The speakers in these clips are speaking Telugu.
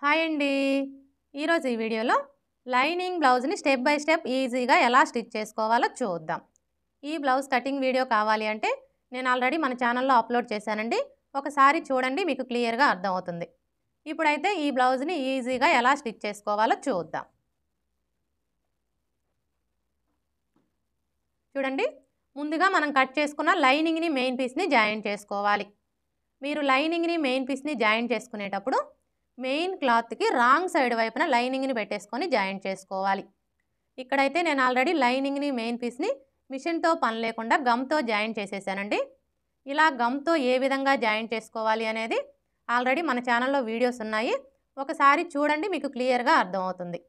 హాయ్ అండి. ఈరోజు ఈ వీడియోలో లైనింగ్ బ్లౌజ్‌ని స్టెప్ బై స్టెప్ ఈజీగా ఎలా స్టిచ్ చేసుకోవాలో చూద్దాం. ఈ బ్లౌజ్ కటింగ్ వీడియో కావాలి అంటే నేను ఆల్రెడీ మన ఛానల్‌లో అప్లోడ్ చేశానండి. ఒకసారి చూడండి, మీకు క్లియర్‌గా అర్థమవుతుంది. ఇప్పుడైతే ఈ బ్లౌజ్‌ని ఈజీగా ఎలా స్టిచ్ చేసుకోవాలో చూద్దాం. చూడండి, ముందుగా మనం కట్ చేసుకున్న లైనింగ్‌ని మెయిన్ పీస్‌ని జాయిన్ చేసుకోవాలి. మీరు లైనింగ్‌ని మెయిన్ పీస్‌ని జాయిన్ చేసుకునేటప్పుడు మెయిన్ క్లాత్‌కి రాంగ్ సైడ్ వైపున లైనింగ్‌ని పెట్టేసుకొని జాయిన్ చేసుకోవాలి. ఇక్కడైతే నేను ఆల్రెడీ లైనింగ్‌ని మెయిన్ పీస్‌ని మిషన్‌తో పని లేకుండా గమ్‌తో జాయిన్ చేసేసానండి. ఇలా గమ్‌తో ఏ విధంగా జాయిన్ చేసుకోవాలి అనేది ఆల్రెడీ మన ఛానల్‌లో వీడియోస్ ఉన్నాయి. ఒకసారి చూడండి, మీకు క్లియర్‌గా అర్థమవుతుంది.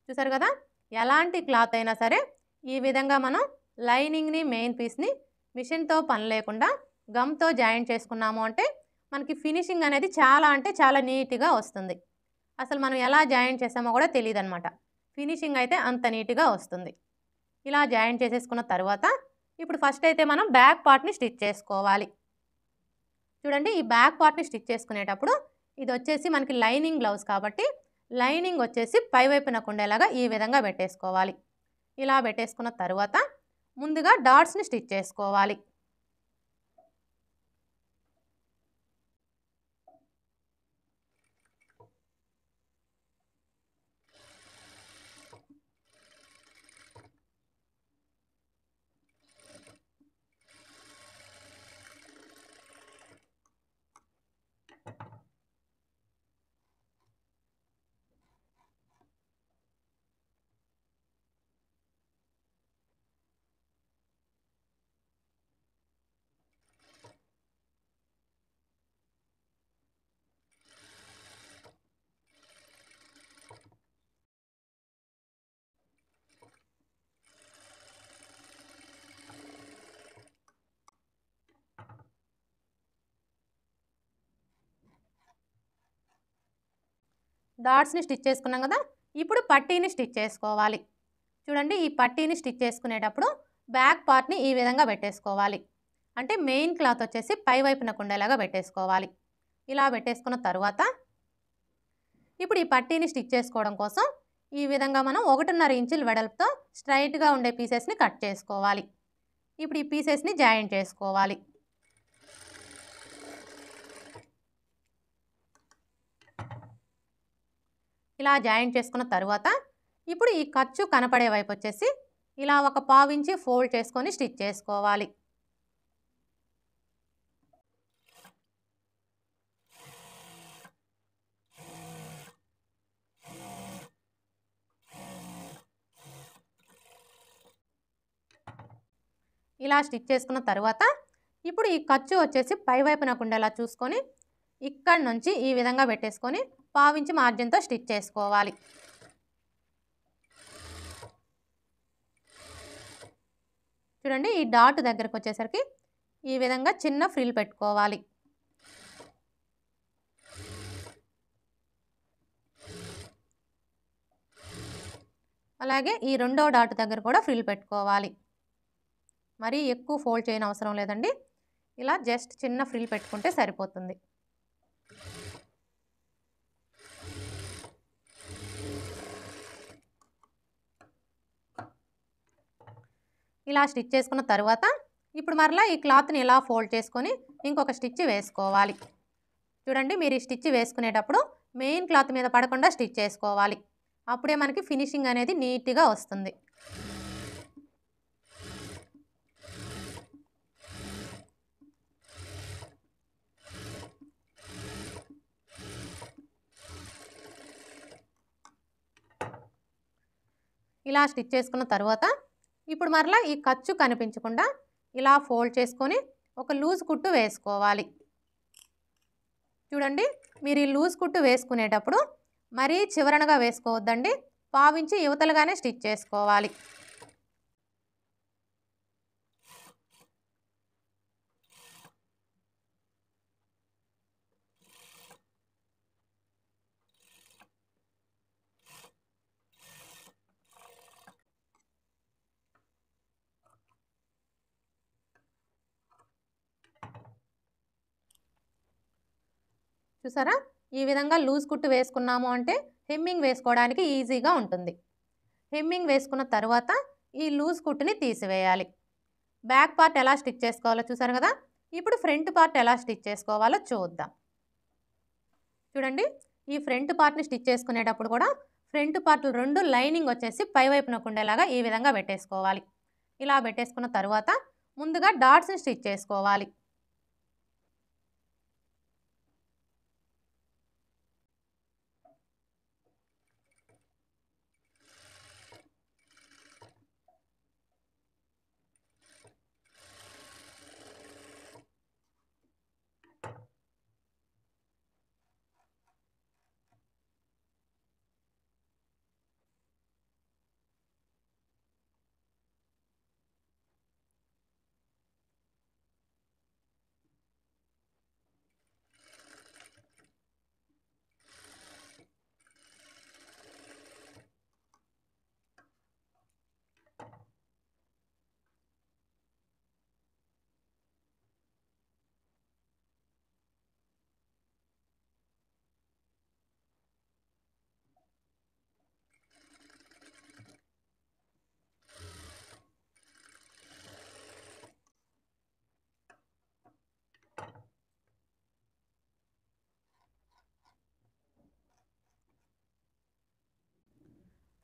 చూసారు కదా? ఎలాంటి క్లాత్ అయినా సరే ఈ విధంగా మనం లైనింగ్‌ని మెయిన్ పీస్‌ని మిషన్‌తో పని లేకుండా గమ్‌తో జాయిన్ చేసుకున్నాము అంటే మనకి ఫినిషింగ్ అనేది చాలా అంటే చాలా నీట్‌గా వస్తుంది. అసలు మనం ఎలా జాయిన్ చేసామో కూడా తెలీదనమాట. ఫినిషింగ్ అయితే అంత నీట్‌గా వస్తుంది. ఇలా జాయిన్ చేసేసుకున్న తర్వాత ఇప్పుడు ఫస్ట్ అయితే మనం బ్యాక్ పార్ట్‌ని స్టిచ్ చేసుకోవాలి. చూడండి, ఈ బ్యాక్ పార్ట్‌ని స్టిచ్ చేసుకునేటప్పుడు ఇదొచ్చేసి మనకి లైనింగ్ బ్లౌజ్ కాబట్టి లైనింగ్ వచ్చేసి పై వైపునకు ఉండేలాగా ఈ విధంగా పెట్టేసుకోవాలి. ఇలా పెట్టేసుకున్న తర్వాత ముందుగా డాట్స్‌ని స్టిచ్ చేసుకోవాలి. డాట్స్‌ని స్టిచ్ చేసుకున్నాం కదా! ఇప్పుడు పట్టీని స్టిచ్ చేసుకోవాలి. చూడండి, ఈ పట్టీని స్టిచ్ చేసుకునేటప్పుడు బ్యాక్ పార్ట్‌ని ఈ విధంగా పెట్టేసుకోవాలి. అంటే మెయిన్ క్లాత్ వచ్చేసి పై వైపునకు ఉండేలాగా పెట్టేసుకోవాలి. ఇలా పెట్టేసుకున్న తరువాత ఇప్పుడు ఈ పట్టీని స్టిచ్ చేసుకోవడం కోసం ఈ విధంగా మనం 1.5 ఇంచుల వెడల్పుతో స్ట్రైట్‌గా ఉండే పీసెస్‌ని కట్ చేసుకోవాలి. ఇప్పుడు ఈ పీసెస్‌ని జాయిన్ చేసుకోవాలి. ఇలా జాయిన్ చేసుకున్న తరువాత ఇప్పుడు ఈ ఖర్చు కనపడే వైపు వచ్చేసి ఇలా ఒక పావించి ఫోల్డ్ చేసుకొని స్టిచ్ చేసుకోవాలి. ఇలా స్టిచ్ చేసుకున్న తర్వాత ఇప్పుడు ఈ ఖర్చు వచ్చేసి పై వైపునకు ఉండేలా చూసుకొని ఇక్కడ నుంచి ఈ విధంగా పెట్టేసుకొని పావించి మార్జిన్తో స్టిచ్ చేసుకోవాలి. చూడండి, ఈ డాట్ దగ్గరకు వచ్చేసరికి ఈ విధంగా చిన్న ఫ్రిల్ పెట్టుకోవాలి. అలాగే ఈ రెండో డాట్ దగ్గర కూడా ఫ్రిల్ పెట్టుకోవాలి. మరీ ఎక్కువ ఫోల్డ్ చేయని అవసరం లేదండి. ఇలా జస్ట్ చిన్న ఫ్రిల్ పెట్టుకుంటే సరిపోతుంది. ఇలా స్టిచ్ చేసుకున్న తర్వాత ఇప్పుడు మరలా ఈ క్లాత్ని ఇలా ఫోల్డ్ చేసుకొని ఇంకొక స్టిచ్ వేసుకోవాలి. చూడండి, మీరు ఈ స్టిచ్ వేసుకునేటప్పుడు మెయిన్ క్లాత్ మీద పడకుండా స్టిచ్ చేసుకోవాలి. అప్పుడే మనకి ఫినిషింగ్ అనేది నీట్‌గా వస్తుంది. ఇలా స్టిచ్ చేసుకున్న తర్వాత ఇప్పుడు మరలా ఈ ఖర్చు కనిపించకుండా ఇలా ఫోల్డ్ చేసుకొని ఒక లూజ్ కుట్టు వేసుకోవాలి. చూడండి, మీరు ఈ లూజ్ కుట్టు వేసుకునేటప్పుడు మరీ చివరనగా వేసుకోవద్దండి. పావించి యువతలుగానే స్టిచ్ చేసుకోవాలి. చూసారా? ఈ విధంగా లూజ్ కుట్టు వేసుకున్నాము అంటే హెమ్మింగ్ వేసుకోవడానికి ఈజీగా ఉంటుంది. హెమ్మింగ్ వేసుకున్న తర్వాత ఈ లూజ్ కుట్టుని తీసివేయాలి. బ్యాక్ పార్ట్ ఎలా స్టిచ్ చేసుకోవాలో చూసారు కదా. ఇప్పుడు ఫ్రంట్ పార్ట్ ఎలా స్టిచ్ చేసుకోవాలో చూద్దాం. చూడండి, ఈ ఫ్రంట్ పార్ట్ని స్టిచ్ చేసుకునేటప్పుడు కూడా ఫ్రంట్ పార్ట్లు రెండు లైనింగ్ వచ్చేసి పై వైపునకు ఉండేలాగా ఈ విధంగా పెట్టేసుకోవాలి. ఇలా పెట్టేసుకున్న తర్వాత ముందుగా డాట్స్ని స్టిచ్ చేసుకోవాలి.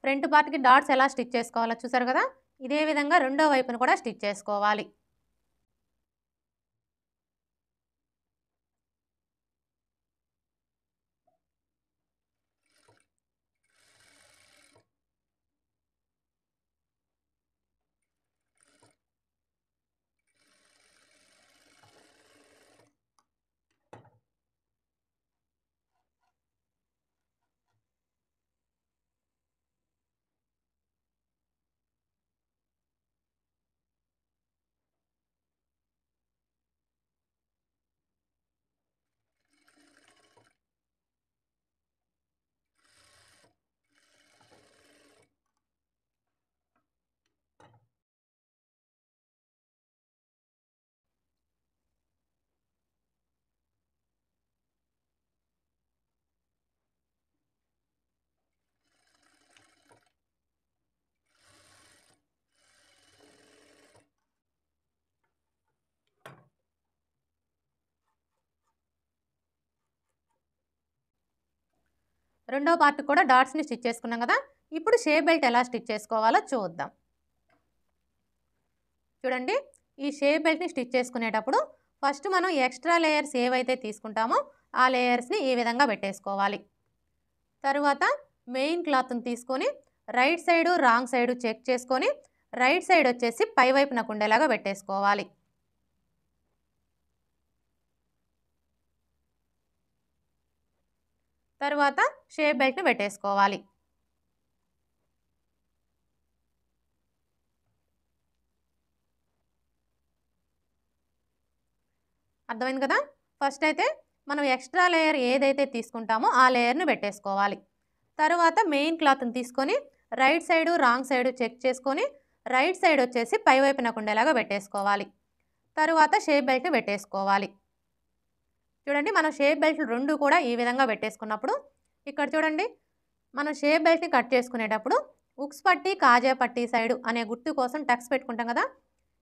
ఫ్రంట్ పార్ట్కి డాట్స్ ఎలా స్టిచ్ చేసుకోవాలో చూసారు కదా. ఇదే విధంగా రెండో వైపును కూడా స్టిచ్ చేసుకోవాలి. రెండో పార్ట్ కూడా డాట్స్ని స్టిచ్ చేసుకున్నాం కదా. ఇప్పుడు షేప్ బెల్ట్ ఎలా స్టిచ్ చేసుకోవాలో చూద్దాం. చూడండి, ఈ షేప్ బెల్ట్ని స్టిచ్ చేసుకునేటప్పుడు ఫస్ట్ మనం ఎక్స్ట్రా లేయర్స్ ఏవైతే తీసుకుంటామో ఆ లేయర్స్ని ఈ విధంగా పెట్టేసుకోవాలి. తరువాత మెయిన్ క్లాత్ని తీసుకొని right side wrong side check చేసుకొని రైట్ సైడ్ వచ్చేసి పై వైపునకు ఉండేలాగా పెట్టేసుకోవాలి. తర్వాత షేప్ బెల్ట్ని పెట్టేసుకోవాలి. అర్థమైంది కదా. ఫస్ట్ అయితే మనం ఎక్స్ట్రా లేయర్ ఏదైతే తీసుకుంటామో ఆ లేయర్ని పెట్టేసుకోవాలి. తర్వాత మెయిన్ క్లాత్ని తీసుకొని right side wrong side check చేసుకొని రైట్ సైడ్ వచ్చేసి పై వైపునకు ఉండేలాగా పెట్టేసుకోవాలి. తరువాత షేప్ బెల్ట్ని పెట్టేసుకోవాలి. చూడండి, మనం షేప్ బెల్ట్లు రెండు కూడా ఈ విధంగా పెట్టేసుకున్నప్పుడు ఇక్కడ చూడండి, మనం షేప్ బెల్ట్ని కట్ చేసుకునేటప్పుడు ఉక్స్ పట్టి కాజా పట్టి సైడు అనే గుర్తు కోసం టక్స్ పెట్టుకుంటాం కదా.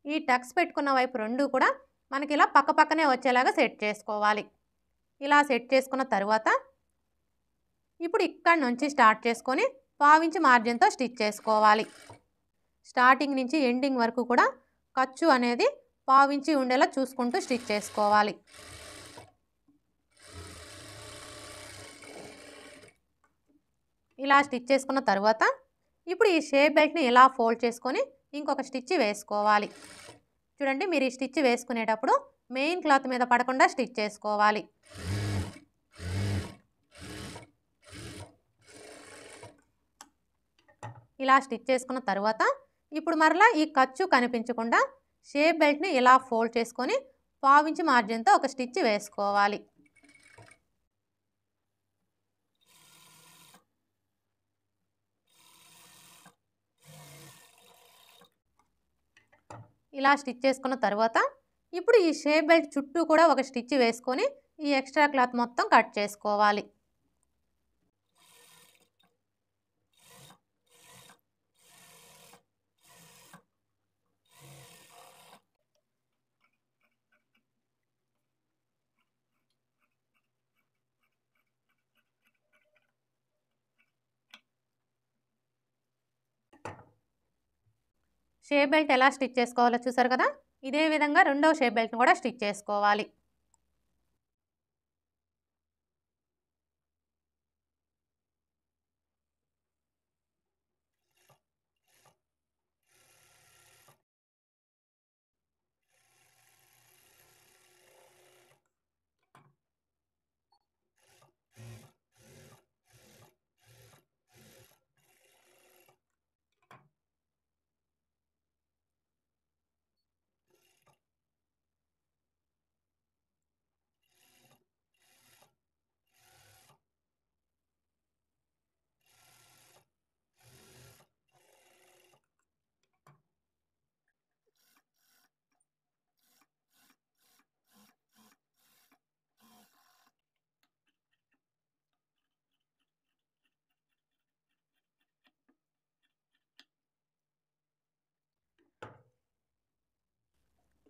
ఈ టక్స్ పెట్టుకున్న వైపు రెండు కూడా మనకి ఇలా పక్క పక్కనే వచ్చేలాగా సెట్ చేసుకోవాలి. ఇలా సెట్ చేసుకున్న తర్వాత ఇప్పుడు ఇక్కడ నుంచి స్టార్ట్ చేసుకొని పావించి మార్జిన్తో స్టిచ్ చేసుకోవాలి. స్టార్టింగ్ నుంచి ఎండింగ్ వరకు కూడా ఖర్చు అనేది పావించి ఉండేలా చూసుకుంటూ స్టిచ్ చేసుకోవాలి. ఇలా స్టిచ్ చేసుకున్న తర్వాత ఇప్పుడు ఈ షేప్ బెల్ట్ని ఇలా ఫోల్డ్ చేసుకొని ఇంకొక స్టిచ్ వేసుకోవాలి. చూడండి, మీరు ఈ స్టిచ్ వేసుకునేటప్పుడు మెయిన్ క్లాత్ మీద పడకుండా స్టిచ్ చేసుకోవాలి. ఇలా స్టిచ్ చేసుకున్న తర్వాత ఇప్పుడు మరలా ఈ ఖర్చు కనిపించకుండా షేప్ బెల్ట్ని ఇలా ఫోల్డ్ చేసుకొని పావించి మార్జిన్తో ఒక స్టిచ్ వేసుకోవాలి. ఇలా స్టిచ్ చేసుకున్న తర్వాత ఇప్పుడు ఈ షేప్ బెల్ట్ చుట్టూ కూడా ఒక స్టిచ్ వేసుకొని ఈ ఎక్స్ట్రా క్లాత్ మొత్తం కట్ చేసుకోవాలి. షేప్ బెల్ట్ ఎలా స్టిచ్ చేసుకోవాలో చూసారు కదా. ఇదే విధంగా రెండవ షేప్ బెల్ట్ని కూడా స్టిచ్ చేసుకోవాలి.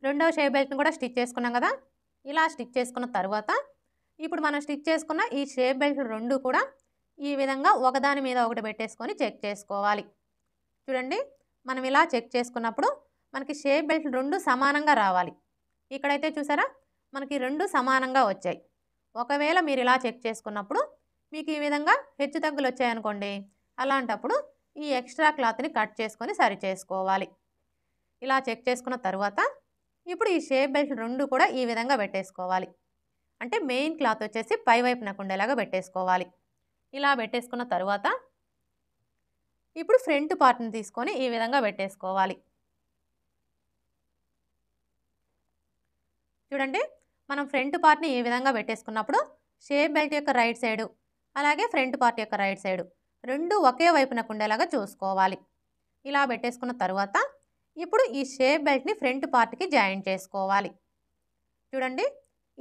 రెండవ షేప్ బెల్ట్ని కూడా స్టిచ్ చేసుకున్నాం కదా. ఇలా స్టిచ్ చేసుకున్న తర్వాత ఇప్పుడు మనం స్టిచ్ చేసుకున్న ఈ షేప్ బెల్ట్ రెండు కూడా ఈ విధంగా ఒకదాని మీద ఒకటి పెట్టేసుకొని చెక్ చేసుకోవాలి. చూడండి, మనం ఇలా చెక్ చేసుకున్నప్పుడు మనకి షేప్ బెల్ట్ రెండు సమానంగా రావాలి. ఇక్కడైతే చూసారా, మనకి రెండు సమానంగా వచ్చాయి. ఒకవేళ మీరు ఇలా చెక్ చేసుకున్నప్పుడు మీకు ఈ విధంగా హెచ్చు తగ్గులు వచ్చాయనుకోండి, అలాంటప్పుడు ఈ ఎక్స్ట్రా క్లాత్ని కట్ చేసుకొని సరి చేసుకోవాలి. ఇలా చెక్ చేసుకున్న తర్వాత ఇప్పుడు ఈ షేప్ బెల్ట్ రెండు కూడా ఈ విధంగా పెట్టేసుకోవాలి. అంటే మెయిన్ క్లాత్ వచ్చేసి పై వైపునకు ఉండేలాగా పెట్టేసుకోవాలి. ఇలా పెట్టేసుకున్న తర్వాత ఇప్పుడు ఫ్రంట్ పార్ట్ని తీసుకొని ఈ విధంగా పెట్టేసుకోవాలి. చూడండి, మనం ఫ్రంట్ పార్ట్ని ఈ విధంగా పెట్టేసుకున్నప్పుడు షేప్ బెల్ట్ యొక్క రైట్ సైడు అలాగే ఫ్రంట్ పార్ట్ యొక్క రైట్ సైడు రెండు ఒకే వైపునకు ఉండేలాగా చూసుకోవాలి. ఇలా పెట్టేసుకున్న తర్వాత ఇప్పుడు ఈ షేప్ బెల్ట్ని ఫ్రంట్ పార్ట్కి జాయింట్ చేసుకోవాలి. చూడండి,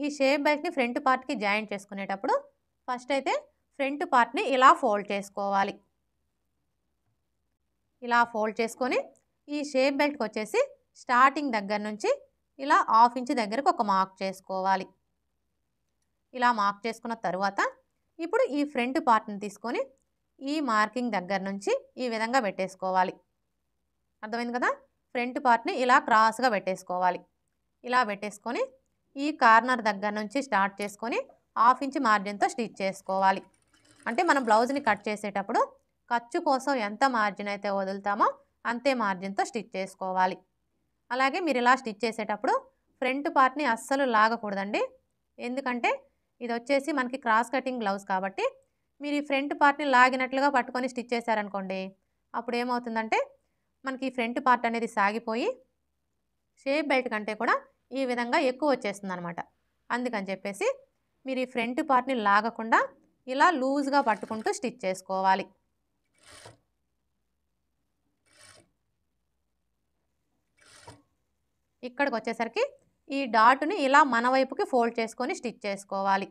ఈ షేప్ బెల్ట్ని ఫ్రంట్ పార్ట్కి జాయింట్ చేసుకునేటప్పుడు ఫస్ట్ అయితే ఫ్రంట్ పార్ట్ని ఇలా ఫోల్డ్ చేసుకోవాలి. ఇలా ఫోల్డ్ చేసుకొని ఈ షేప్ బెల్ట్కి వచ్చేసి స్టార్టింగ్ దగ్గర నుంచి ఇలా 1/2 ఇంచ్ దగ్గరకు ఒక మార్క్ చేసుకోవాలి. ఇలా మార్క్ చేసుకున్న తర్వాత ఇప్పుడు ఈ ఫ్రంట్ పార్ట్ని తీసుకొని ఈ మార్కింగ్ దగ్గర నుంచి ఈ విధంగా పెట్టేసుకోవాలి. అర్థమైంది కదా. ఫ్రంట్ పార్ట్ని ఇలా క్రాస్గా పెట్టేసుకోవాలి. ఇలా పెట్టేసుకొని ఈ కార్నర్ దగ్గర నుంచి స్టార్ట్ చేసుకొని 1/2 ఇంచ్ మార్జిన్తో స్టిచ్ చేసుకోవాలి. అంటే మనం బ్లౌజ్ని కట్ చేసేటప్పుడు ఖర్చు కోసం ఎంత మార్జిన్ అయితే వదులుతామో అంతే మార్జిన్తో స్టిచ్ చేసుకోవాలి. అలాగే మీరు ఇలా స్టిచ్ చేసేటప్పుడు ఫ్రంట్ పార్ట్ని అస్సలు లాగకూడదండి. ఎందుకంటే ఇది వచ్చేసి మనకి క్రాస్ కటింగ్ బ్లౌజ్ కాబట్టి మీరు ఈ ఫ్రంట్ పార్ట్ని లాగినట్లుగా పట్టుకొని స్టిచ్ చేశారనుకోండి, అప్పుడు ఏమవుతుందంటే మనకి ఈ ఫ్రంట్ పార్ట్ అనేది సాగిపోయి షేప్ బెల్ట్ కంటే కూడా ఈ విధంగా ఎక్కువ వచ్చేస్తుంది అనమాట. అందుకని చెప్పేసి మీరు ఈ ఫ్రంట్ పార్ట్ని లాగకుండా ఇలా లూజ్గా పట్టుకుంటూ స్టిచ్ చేసుకోవాలి. ఇక్కడికి వచ్చేసరికి ఈ డాట్ని ఇలా మన వైపుకి ఫోల్డ్ చేసుకొని స్టిచ్ చేసుకోవాలి.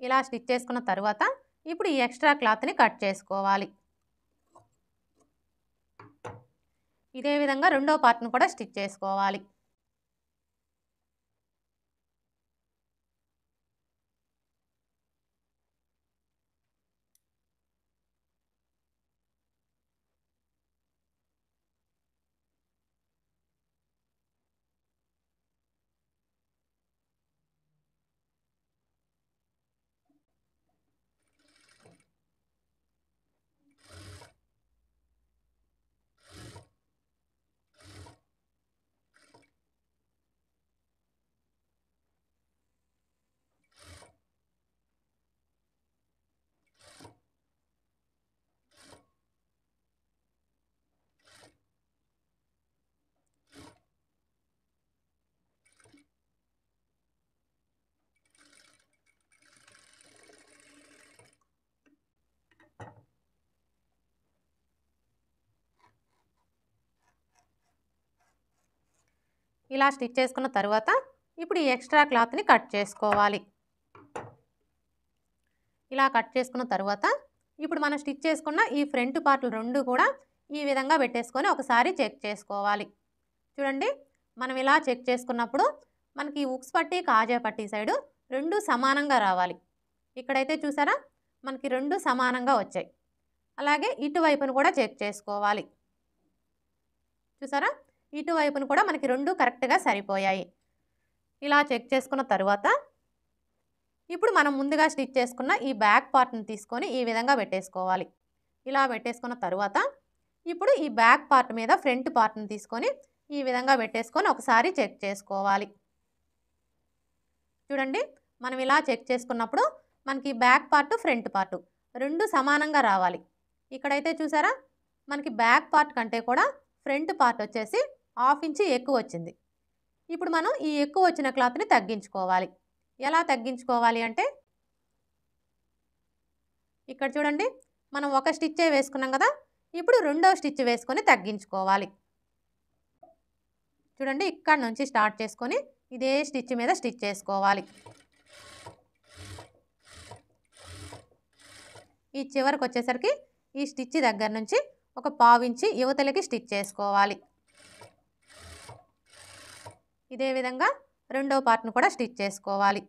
ఇలా స్టిచ్ చేసుకున్న తర్వాత ఇప్పుడు ఈ ఎక్స్ట్రా క్లాత్ని కట్ చేసుకోవాలి. ఇదే విధంగా రెండో పార్ట్ని కూడా స్టిచ్ చేసుకోవాలి. ఇలా స్టిచ్ చేసుకున్న తర్వాత ఇప్పుడు ఈ ఎక్స్ట్రా క్లాత్ని కట్ చేసుకోవాలి. ఇలా కట్ చేసుకున్న తర్వాత ఇప్పుడు మనం స్టిచ్ చేసుకున్న ఈ ఫ్రంట్ పార్ట్లు రెండు కూడా ఈ విధంగా పెట్టేసుకొని ఒకసారి చెక్ చేసుకోవాలి. చూడండి, మనం ఇలా చెక్ చేసుకున్నప్పుడు మనకి ఉక్స్ పట్టి కాజా పట్టి సైడు రెండు సమానంగా రావాలి. ఇక్కడైతే చూసారా మనకి రెండు సమానంగా వచ్చాయి. అలాగే ఇటువైపును కూడా చెక్ చేసుకోవాలి. చూసారా, ఇటువైపును కూడా మనకి రెండు కరెక్ట్గా సరిపోయాయి. ఇలా చెక్ చేసుకున్న తర్వాత ఇప్పుడు మనం ముందుగా స్టిచ్ చేసుకున్న ఈ బ్యాక్ పార్ట్ని తీసుకొని ఈ విధంగా పెట్టేసుకోవాలి. ఇలా పెట్టేసుకున్న తర్వాత ఇప్పుడు ఈ బ్యాక్ పార్ట్ మీద ఫ్రంట్ పార్ట్ని తీసుకొని ఈ విధంగా పెట్టేసుకొని ఒకసారి చెక్ చేసుకోవాలి. చూడండి, మనం ఇలా చెక్ చేసుకున్నప్పుడు మనకి బ్యాక్ పార్ట్ ఫ్రంట్ పార్ట్ రెండు సమానంగా రావాలి. ఇక్కడైతే చూసారా మనకి బ్యాక్ పార్ట్ కంటే కూడా ఫ్రంట్ పార్ట్ వచ్చేసి 1/2 ఇంచ్ ఎక్కువ వచ్చింది. ఇప్పుడు మనం ఈ ఎక్కువ వచ్చిన క్లాత్ని తగ్గించుకోవాలి. ఎలా తగ్గించుకోవాలి అంటే ఇక్కడ చూడండి, మనం ఒక స్టిచ్చే వేసుకున్నాం కదా, ఇప్పుడు రెండో స్టిచ్ వేసుకొని తగ్గించుకోవాలి. చూడండి, ఇక్కడ నుంచి స్టార్ట్ చేసుకొని ఇదే స్టిచ్ మీద స్టిచ్ చేసుకోవాలి. ఈ చివరికి వచ్చేసరికి ఈ స్టిచ్ దగ్గర నుంచి ఒక 1/2 ఇంచ్ యువతలకి స్టిచ్ చేసుకోవాలి. ఇదే విధంగా రెండో పార్ట్ను కూడా స్టిచ్ చేసుకోవాలి.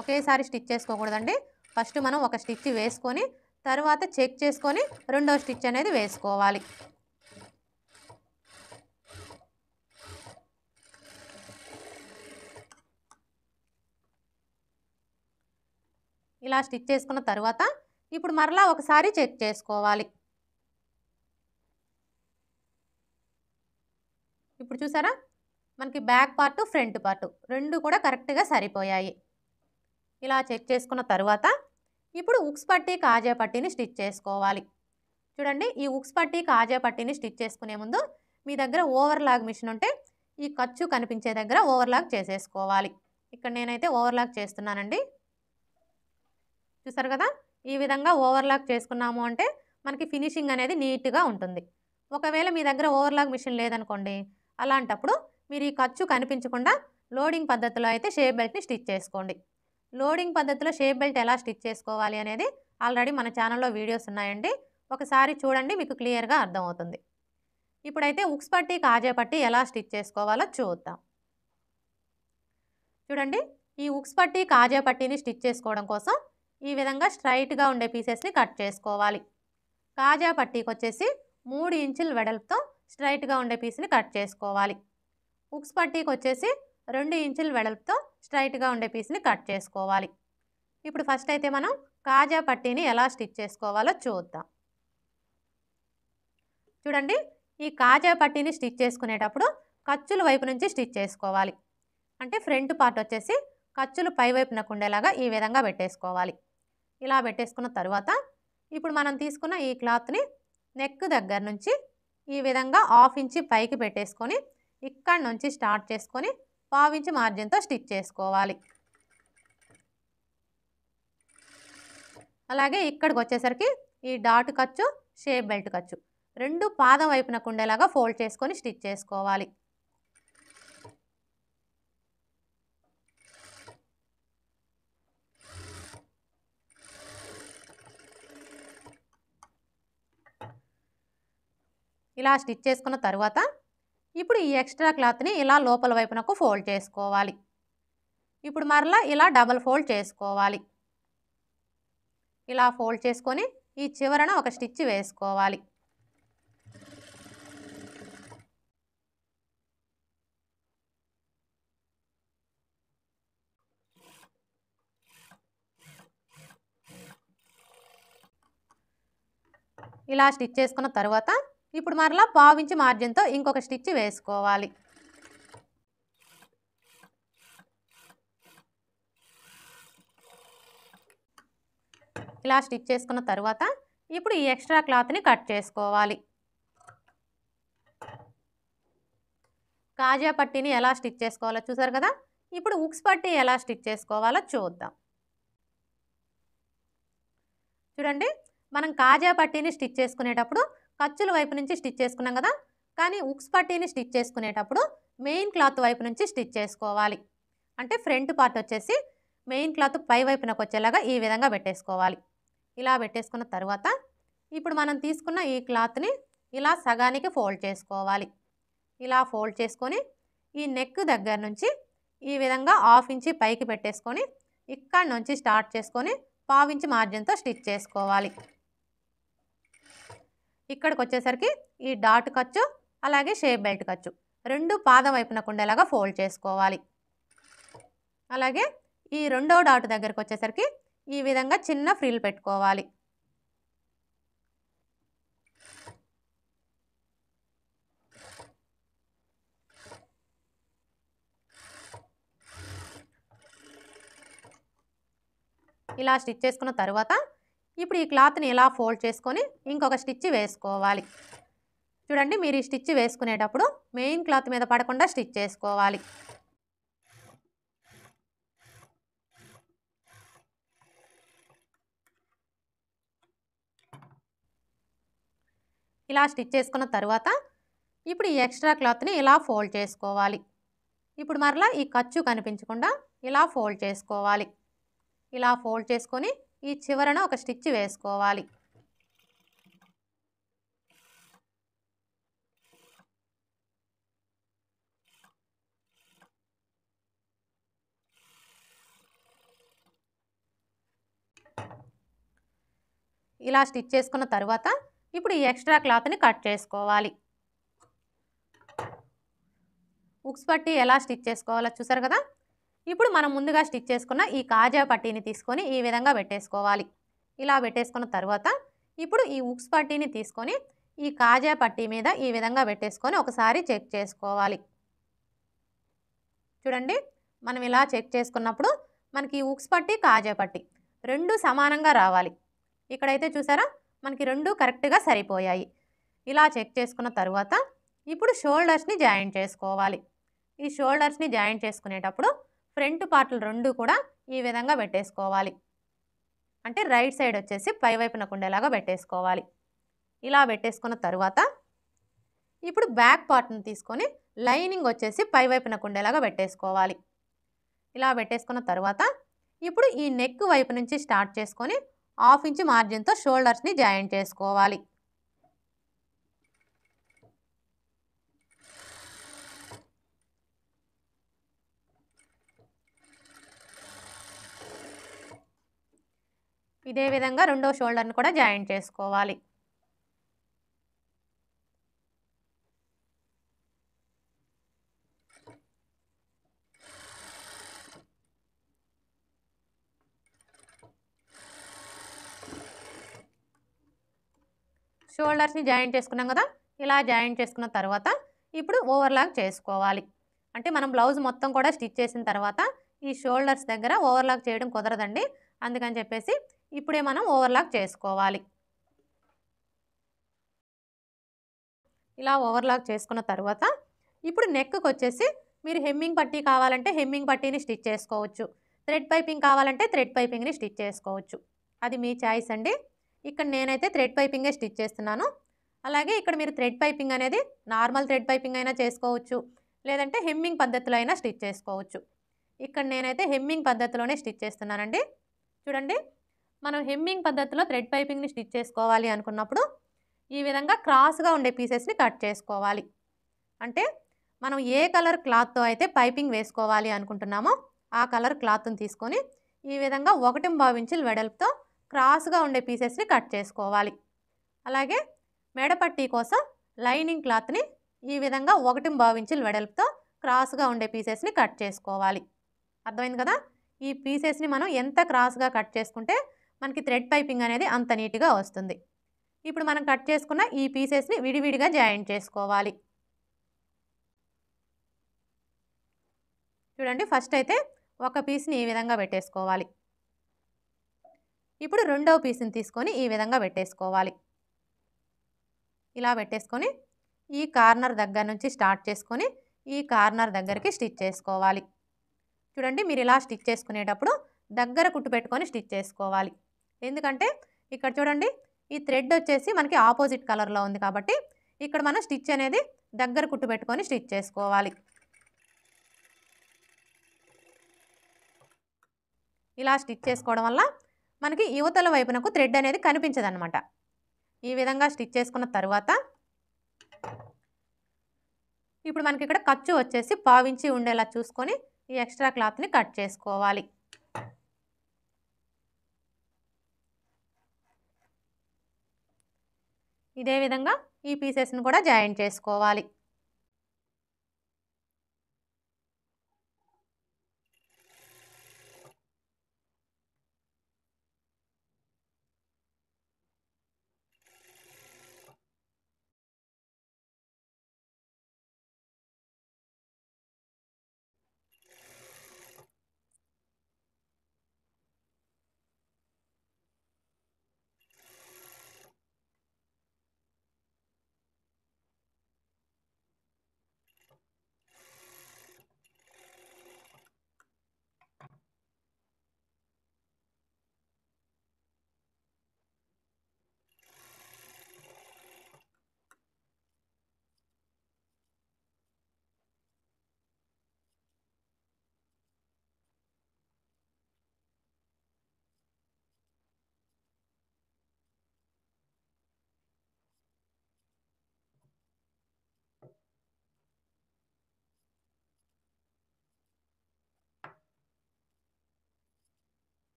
ఒకేసారి స్టిచ్ చేసుకోకూడదండి. ఫస్ట్ మనం ఒక స్టిచ్ వేసుకొని తర్వాత చెక్ చేసుకొని రెండో స్టిచ్ అనేది వేసుకోవాలి. ఇలా స్టిచ్ చేసుకున్న తర్వాత ఇప్పుడు మరలా ఒకసారి చెక్ చేసుకోవాలి. ఇప్పుడు చూసారా మనకి బ్యాక్ పార్ట్ ఫ్రంట్ పార్ట్ రెండు కూడా కరెక్ట్గా సరిపోయాయి. ఇలా చెక్ చేసుకున్న తర్వాత ఇప్పుడు ఉక్స్ పట్టి కాజా పట్టీని స్టిచ్ చేసుకోవాలి. చూడండి, ఈ ఉక్స్ పట్టి కాజా పట్టీని స్టిచ్ చేసుకునే ముందు మీ దగ్గర ఓవర్లాగ్ మిషన్ ఉంటే ఈ ఖర్చు కనిపించే దగ్గర ఓవర్లాగ్ చేసేసుకోవాలి. ఇక్కడ నేనైతే ఓవర్లాగ్ చేస్తున్నానండి. చూసారు కదా, ఈ విధంగా ఓవర్లాగ్ చేసుకున్నాము అంటే మనకి ఫినిషింగ్ అనేది నీట్గా ఉంటుంది. ఒకవేళ మీ దగ్గర ఓవర్లాగ్ మిషన్ లేదనుకోండి, అలాంటప్పుడు మీరు ఈ ఖర్చు కనిపించకుండా లోడింగ్ పద్ధతిలో అయితే షేప్ బెల్ట్ని స్టిచ్ చేసుకోండి. లోడింగ్ పద్ధతిలో షేప్ బెల్ట్ ఎలా స్టిచ్ చేసుకోవాలి అనేది ఆల్రెడీ మన ఛానల్లో వీడియోస్ ఉన్నాయండి. ఒకసారి చూడండి, మీకు క్లియర్గా అర్థమవుతుంది. ఇప్పుడైతే ఉక్స్ పట్టి కాజా పట్టి ఎలా స్టిచ్ చేసుకోవాలో చూద్దాం. చూడండి, ఈ ఉక్స్ పట్టి కాజా పట్టీని స్టిచ్ చేసుకోవడం కోసం ఈ విధంగా స్ట్రైట్గా ఉండే పీసెస్ని కట్ చేసుకోవాలి. కాజా పట్టీకి వచ్చేసి 3 ఇంచుల వెడల్పుతో స్ట్రైట్గా ఉండే పీస్ని కట్ చేసుకోవాలి. ఉక్స్ పట్టీకి వచ్చేసి 2 ఇంచుల వెడల్పుతో స్ట్రైట్గా ఉండే పీస్ని కట్ చేసుకోవాలి. ఇప్పుడు ఫస్ట్ అయితే మనం కాజా పట్టీని ఎలా స్టిచ్ చేసుకోవాలో చూద్దాం. చూడండి, ఈ కాజా పట్టీని స్టిచ్ చేసుకునేటప్పుడు ఖర్చుల వైపు నుంచి స్టిచ్ చేసుకోవాలి. అంటే ఫ్రంట్ పార్ట్ వచ్చేసి ఖర్చులు పై వైపునకు ఉండేలాగా ఈ విధంగా పెట్టేసుకోవాలి. ఇలా పెట్టేసుకున్న తర్వాత ఇప్పుడు మనం తీసుకున్న ఈ క్లాత్ని నెక్ దగ్గర నుంచి ఈ విధంగా 1/2 ఇంచ్ పైకి పెట్టేసుకొని ఇక్కడ నుంచి స్టార్ట్ చేసుకొని 1/2 ఇంచ్ మార్జిన్తో స్టిచ్ చేసుకోవాలి. అలాగే ఇక్కడికి వచ్చేసరికి ఈ డాట్ ఖర్చు షేప్ బెల్ట్ ఖర్చు రెండు పాదం వైపునకు ఉండేలాగా ఫోల్డ్ చేసుకొని స్టిచ్ చేసుకోవాలి. ఇలా స్టిచ్ చేసుకున్న తర్వాత ఇప్పుడు ఈ ఎక్స్ట్రా క్లాత్ని ఇలా లోపల వైపునకు ఫోల్డ్ చేసుకోవాలి. ఇప్పుడు మరలా ఇలా డబల్ ఫోల్డ్ చేసుకోవాలి. ఇలా ఫోల్డ్ చేసుకొని ఈ చివరన ఒక స్టిచ్ వేసుకోవాలి. ఇలా స్టిచ్ చేసుకున్న తర్వాత ఇప్పుడు మరలా 1/2 ఇంచ్ మార్జిన్తో ఇంకొక స్టిచ్ వేసుకోవాలి. ఇలా స్టిచ్ చేసుకున్న తర్వాత ఇప్పుడు ఈ ఎక్స్ట్రా క్లాత్ని కట్ చేసుకోవాలి. కాజా పట్టీని ఎలా స్టిచ్ చేసుకోవాలో చూసారు కదా. ఇప్పుడు ఉక్స్ పట్టీ ఎలా స్టిచ్ చేసుకోవాలో చూద్దాం. చూడండి, మనం కాజా పట్టీని స్టిచ్ చేసుకునేటప్పుడు ఖర్చుల వైపు నుంచి స్టిచ్ చేసుకున్నాం కదా. కానీ ఉక్స్ పట్టీని స్టిచ్ చేసుకునేటప్పుడు మెయిన్ క్లాత్ వైపు నుంచి స్టిచ్ చేసుకోవాలి. అంటే ఫ్రంట్ పార్ట్ వచ్చేసి మెయిన్ క్లాత్ పై వైపునకు వచ్చేలాగా ఈ విధంగా పెట్టేసుకోవాలి. ఇలా పెట్టేసుకున్న తర్వాత ఇప్పుడు మనం తీసుకున్న ఈ క్లాత్ని ఇలా సగానికి ఫోల్డ్ చేసుకోవాలి. ఇలా ఫోల్డ్ చేసుకొని ఈ నెక్ దగ్గర నుంచి ఈ విధంగా 1/2 ఇంచి పైకి పెట్టేసుకొని ఇక్కడ నుంచి స్టార్ట్ చేసుకొని 1/2 ఇంచి మార్జిన్తో స్టిచ్ చేసుకోవాలి. ఇక్కడికి వచ్చేసరికి ఈ డాట్ ఖర్చు అలాగే షేప్ బెల్ట్ ఖర్చు రెండు పాదం వైపునకు ఉండేలాగా ఫోల్డ్ చేసుకోవాలి. అలాగే ఈ రెండవ డాట్ దగ్గరకు వచ్చేసరికి ఈ విధంగా చిన్న ఫ్రిల్ పెట్టుకోవాలి. ఇలా స్టిచ్ చేసుకున్న తర్వాత ఇప్పుడు ఈ క్లాత్ని ఇలా ఫోల్డ్ చేసుకొని ఇంకొక స్టిచ్ వేసుకోవాలి. చూడండి, మీరు ఈ స్టిచ్ వేసుకునేటప్పుడు మెయిన్ క్లాత్ మీద పడకుండా స్టిచ్ చేసుకోవాలి. ఇలా స్టిచ్ చేసుకున్న తర్వాత ఇప్పుడు ఈ ఎక్స్ట్రా క్లాత్ని ఇలా ఫోల్డ్ చేసుకోవాలి. ఇప్పుడు మరలా ఈ ఖర్చు కనిపించకుండా ఇలా ఫోల్డ్ చేసుకోవాలి. ఇలా ఫోల్డ్ చేసుకొని ఈ చివరన ఒక స్టిచ్ వేసుకోవాలి. ఇలా స్టిచ్ చేసుకున్న తర్వాత ఇప్పుడు ఈ ఎక్స్ట్రా క్లాత్ని కట్ చేసుకోవాలి. ఉక్స్ పట్టీ ఎలా స్టిచ్ చేసుకోవాలో చూసారు కదా. ఇప్పుడు మనం ముందుగా స్టిచ్ చేసుకున్న ఈ కాజా పట్టీని తీసుకొని ఈ విధంగా పెట్టేసుకోవాలి. ఇలా పెట్టేసుకున్న తర్వాత ఇప్పుడు ఈ ఉక్స్ పట్టీని తీసుకొని ఈ కాజా పట్టీ మీద ఈ విధంగా పెట్టేసుకొని ఒకసారి చెక్ చేసుకోవాలి. చూడండి, మనం ఇలా చెక్ చేసుకున్నప్పుడు మనకి ఉక్స్ పట్టీ కాజా పట్టీ రెండు సమానంగా రావాలి. ఇక్కడైతే చూసారా, మనకి రెండు కరెక్ట్గా సరిపోయాయి. ఇలా చెక్ చేసుకున్న తర్వాత ఇప్పుడు షోల్డర్స్ని జాయింట్ చేసుకోవాలి. ఈ షోల్డర్స్ని జాయింట్ చేసుకునేటప్పుడు ఫ్రంట్ పార్ట్లు రెండు కూడా ఈ విధంగా పెట్టేసుకోవాలి. అంటే రైట్ సైడ్ వచ్చేసి పై వైపునకు ఉండేలాగా పెట్టేసుకోవాలి. ఇలా పెట్టేసుకున్న తర్వాత ఇప్పుడు బ్యాక్ పార్ట్ని తీసుకొని లైనింగ్ వచ్చేసి పై వైపునకు ఉండేలాగా పెట్టేసుకోవాలి. ఇలా పెట్టేసుకున్న తర్వాత ఇప్పుడు ఈ నెక్ వైపు నుంచి స్టార్ట్ చేసుకొని 1/2 ఇంచ్ మార్జిన్తో షోల్డర్స్ని జాయింట్ చేసుకోవాలి. ఇదే విధంగా రెండో షోల్డర్ని కూడా జాయింట్ చేసుకోవాలి. షోల్డర్స్ని జాయింట్ చేసుకున్నాం కదా. ఇలా జాయింట్ చేసుకున్న తర్వాత ఇప్పుడు ఓవర్లాక్ చేసుకోవాలి. అంటే మనం బ్లౌజ్ మొత్తం కూడా స్టిచ్ చేసిన తర్వాత ఈ షోల్డర్స్ దగ్గర ఓవర్లాక్ చేయడం కుదరదండి. అందుకని చెప్పేసి ఇప్పుడే మనం ఓవర్లాక్ చేసుకోవాలి. ఇలా ఓవర్లాక్ చేసుకున్న తర్వాత ఇప్పుడు నెక్కి వచ్చేసి మీరు హెమ్మింగ్ పట్టీ కావాలంటే హెమ్మింగ్ పట్టీని స్టిచ్ చేసుకోవచ్చు. థ్రెడ్ పైపింగ్ కావాలంటే థ్రెడ్ పైపింగ్ని స్టిచ్ చేసుకోవచ్చు. అది మీ చాయిస్ అండి. ఇక్కడ నేనైతే థ్రెడ్ పైపింగే స్టిచ్ చేస్తున్నాను. అలాగే ఇక్కడ మీరు థ్రెడ్ పైపింగ్ అనేది నార్మల్ థ్రెడ్ పైపింగ్ అయినా చేసుకోవచ్చు, లేదంటే హెమ్మింగ్ పద్ధతిలో అయినా స్టిచ్ చేసుకోవచ్చు. ఇక్కడ నేనైతే హెమ్మింగ్ పద్ధతిలోనే స్టిచ్ చేస్తున్నానండి. చూడండి, మనం హెమ్మింగ్ పద్ధతిలో థ్రెడ్ పైపింగ్ని స్టిచ్ చేసుకోవాలి అనుకున్నప్పుడు ఈ విధంగా క్రాస్గా ఉండే పీసెస్ని కట్ చేసుకోవాలి. అంటే మనం ఏ కలర్ క్లాత్తో అయితే పైపింగ్ వేసుకోవాలి అనుకుంటున్నామో ఆ కలర్ క్లాత్ని తీసుకొని ఈ విధంగా 1.25 ఇంచుల వెడల్పుతో క్రాస్గా ఉండే పీసెస్ని కట్ చేసుకోవాలి. అలాగే మెడపట్టీ కోసం లైనింగ్ క్లాత్ని ఈ విధంగా 1.25 ఇంచుల వెడల్పుతో క్రాస్గా ఉండే పీసెస్ని కట్ చేసుకోవాలి. అర్థమైంది కదా. ఈ పీసెస్ని మనం ఎంత క్రాస్గా కట్ చేసుకుంటే మనకి థ్రెడ్ పైపింగ్ అనేది అంత నీట్గా వస్తుంది. ఇప్పుడు మనం కట్ చేసుకున్న ఈ పీసెస్ని విడివిడిగా జాయింట్ చేసుకోవాలి. చూడండి, ఫస్ట్ అయితే ఒక పీస్ని ఈ విధంగా పెట్టేసుకోవాలి. ఇప్పుడు రెండవ పీస్ని తీసుకొని ఈ విధంగా పెట్టేసుకోవాలి. ఇలా పెట్టేసుకొని ఈ కార్నర్ దగ్గర నుంచి స్టార్ట్ చేసుకొని ఈ కార్నర్ దగ్గరికి స్టిచ్ చేసుకోవాలి. చూడండి, మీరు ఇలా స్టిచ్ చేసుకునేటప్పుడు దగ్గర కుట్టు పెట్టుకొని స్టిచ్ చేసుకోవాలి. ఎందుకంటే ఇక్కడ చూడండి, ఈ థ్రెడ్ వచ్చేసి మనకి ఆపోజిట్ కలర్లో ఉంది కాబట్టి ఇక్కడ మనం స్టిచ్ అనేది దగ్గర కుట్టు పెట్టుకొని స్టిచ్ చేసుకోవాలి. ఇలా స్టిచ్ చేసుకోవడం వల్ల మనకి యువతల వైపునకు థ్రెడ్ అనేది కనిపించదన్నమాట. ఈ విధంగా స్టిచ్ చేసుకున్న తర్వాత ఇప్పుడు మనకి ఇక్కడ ఖర్చు వచ్చేసి 1/2 ఇంచి ఉండేలా చూసుకొని ఈ ఎక్స్ట్రా క్లాత్ని కట్ చేసుకోవాలి. ఇదే విధంగా ఈ పీసెస్ని కూడా జాయింట్ చేసుకోవాలి.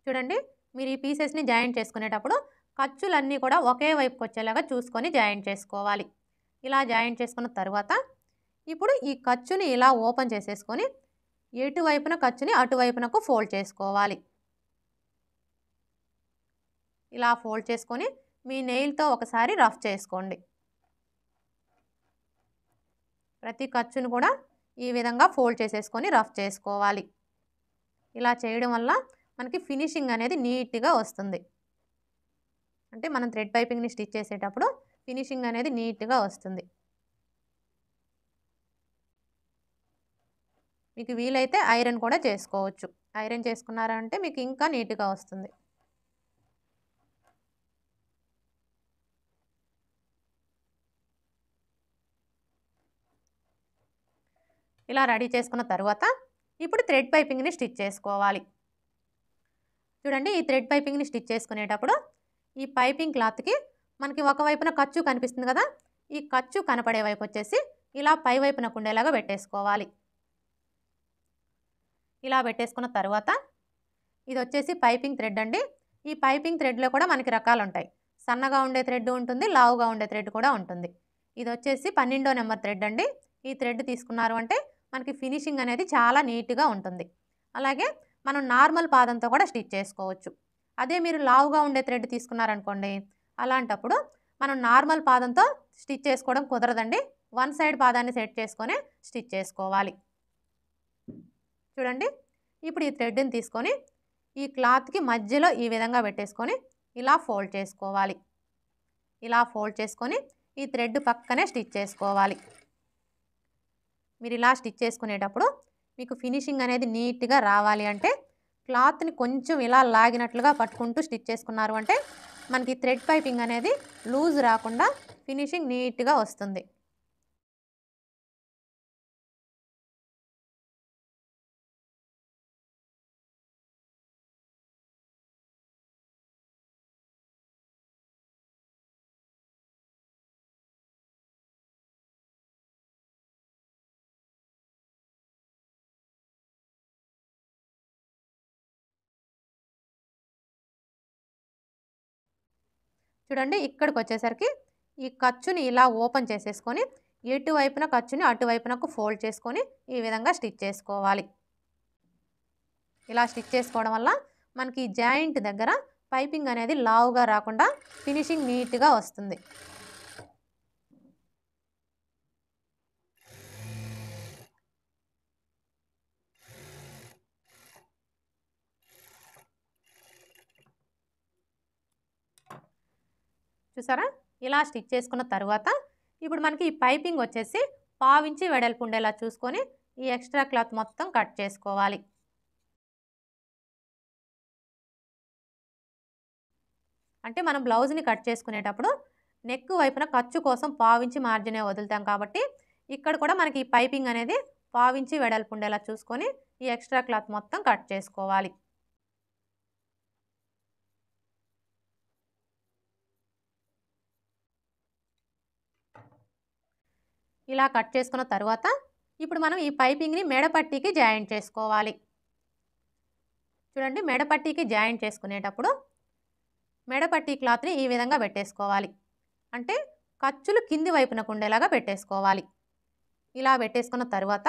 చూడండి, మీరు ఈ పీసెస్ని జాయింట్ చేసుకునేటప్పుడు ఖర్చులన్నీ కూడా ఒకే వైపుకి వచ్చేలాగా చూసుకొని జాయింట్ చేసుకోవాలి. ఇలా జాయింట్ చేసుకున్న తర్వాత ఇప్పుడు ఈ ఖర్చుని ఇలా ఓపెన్ చేసేసుకొని ఎటువైపున ఖర్చుని అటువైపునకు ఫోల్డ్ చేసుకోవాలి. ఇలా ఫోల్డ్ చేసుకొని మీ నెయిల్తో ఒకసారి రఫ్ చేసుకోండి. ప్రతి ఖర్చును కూడా ఈ విధంగా ఫోల్డ్ చేసేసుకొని రఫ్ చేసుకోవాలి. ఇలా చేయడం వల్ల మనకి ఫినిషింగ్ అనేది నీట్గా వస్తుంది. అంటే మనం థ్రెడ్ పైపింగ్ని స్టిచ్ చేసేటప్పుడు ఫినిషింగ్ అనేది నీట్గా వస్తుంది. మీకు వీలైతే ఐరన్ కూడా చేసుకోవచ్చు. ఐరన్ చేసుకున్నారంటే మీకు ఇంకా నీట్గా వస్తుంది. ఇలా రెడీ చేసుకున్న తర్వాత ఇప్పుడు థ్రెడ్ పైపింగ్ని స్టిచ్ చేసుకోవాలి. చూడండి, ఈ థ్రెడ్ పైపింగ్ని స్టిచ్ చేసుకునేటప్పుడు ఈ పైపింగ్ క్లాత్కి మనకి ఒకవైపున ఖర్చు కనిపిస్తుంది కదా, ఈ ఖర్చు కనపడే వైపు వచ్చేసి ఇలా పై వైపునకు ఉండేలాగా పెట్టేసుకోవాలి. ఇలా పెట్టేసుకున్న తర్వాత ఇది వచ్చేసి పైపింగ్ థ్రెడ్ అండి. ఈ పైపింగ్ థ్రెడ్లో కూడా మనకి రకాలు ఉంటాయి. సన్నగా ఉండే థ్రెడ్ ఉంటుంది, లావుగా ఉండే థ్రెడ్ కూడా ఉంటుంది. ఇది వచ్చేసి 12వ నెంబర్ థ్రెడ్ అండి. ఈ థ్రెడ్ తీసుకున్నారు అంటే మనకి ఫినిషింగ్ అనేది చాలా నీట్గా ఉంటుంది. అలాగే మనం నార్మల్ పాదంతో కూడా స్టిచ్ చేసుకోవచ్చు. అదే మీరు లావుగా ఉండే థ్రెడ్ తీసుకున్నారనుకోండి, అలాంటప్పుడు మనం నార్మల్ పాదంతో స్టిచ్ చేసుకోవడం కుదరదండి. వన్ సైడ్ పాదాన్ని సెట్ చేసుకొని స్టిచ్ చేసుకోవాలి. చూడండి, ఇప్పుడు ఈ థ్రెడ్ని తీసుకొని ఈ క్లాత్కి మధ్యలో ఈ విధంగా పెట్టేసుకొని ఇలా ఫోల్డ్ చేసుకోవాలి. ఇలా ఫోల్డ్ చేసుకొని ఈ థ్రెడ్ పక్కనే స్టిచ్ చేసుకోవాలి. మీరు ఇలా స్టిచ్ చేసుకునేటప్పుడు మీకు ఫినిషింగ్ అనేది నీట్గా రావాలి అంటే క్లాత్ని కొంచెం ఇలా లాగినట్లుగా పట్టుకుంటూ స్టిచ్ చేసుకున్నారు అంటే మనకి థ్రెడ్ పైపింగ్ అనేది లూజ్ రాకుండా ఫినిషింగ్ నీట్గా వస్తుంది. చూడండి, ఇక్కడికి వచ్చేసరికి ఈ ఖర్చుని ఇలా ఓపెన్ చేసేసుకొని ఎటువైపున ఖర్చుని అటువైపునకు ఫోల్డ్ చేసుకొని ఈ విధంగా స్టిచ్ చేసుకోవాలి. ఇలా స్టిచ్ చేసుకోవడం వల్ల మనకి జాయింట్ దగ్గర పైపింగ్ అనేది లావుగా రాకుండా ఫినిషింగ్ నీట్గా వస్తుంది. చూసారా, ఇలా స్టిచ్ చేసుకున్న తర్వాత ఇప్పుడు మనకి ఈ పైపింగ్ వచ్చేసి 1/2 ఇంచి వెడల్పు ఉండేలా చూసుకొని ఈ ఎక్స్ట్రా క్లాత్ మొత్తం కట్ చేసుకోవాలి. అంటే మనం బ్లౌజ్ని కట్ చేసుకునేటప్పుడు నెక్ వైపున ఖర్చు కోసం పావించి మార్జినే వదులుతాం కాబట్టి ఇక్కడ కూడా మనకి ఈ పైపింగ్ అనేది పావించి వెడల్పు ఉండేలా చూసుకొని ఈ ఎక్స్ట్రా క్లాత్ మొత్తం కట్ చేసుకోవాలి. ఇలా కట్ చేసుకున్న తర్వాత ఇప్పుడు మనం ఈ పైపింగ్ని మెడపట్టీకి జాయింట్ చేసుకోవాలి. చూడండి, మెడపట్టీకి జాయింట్ చేసుకునేటప్పుడు మెడపట్టీ క్లాత్ని ఈ విధంగా పెట్టేసుకోవాలి. అంటే ఖర్చులు కింది వైపునకు ఉండేలాగా పెట్టేసుకోవాలి. ఇలా పెట్టేసుకున్న తర్వాత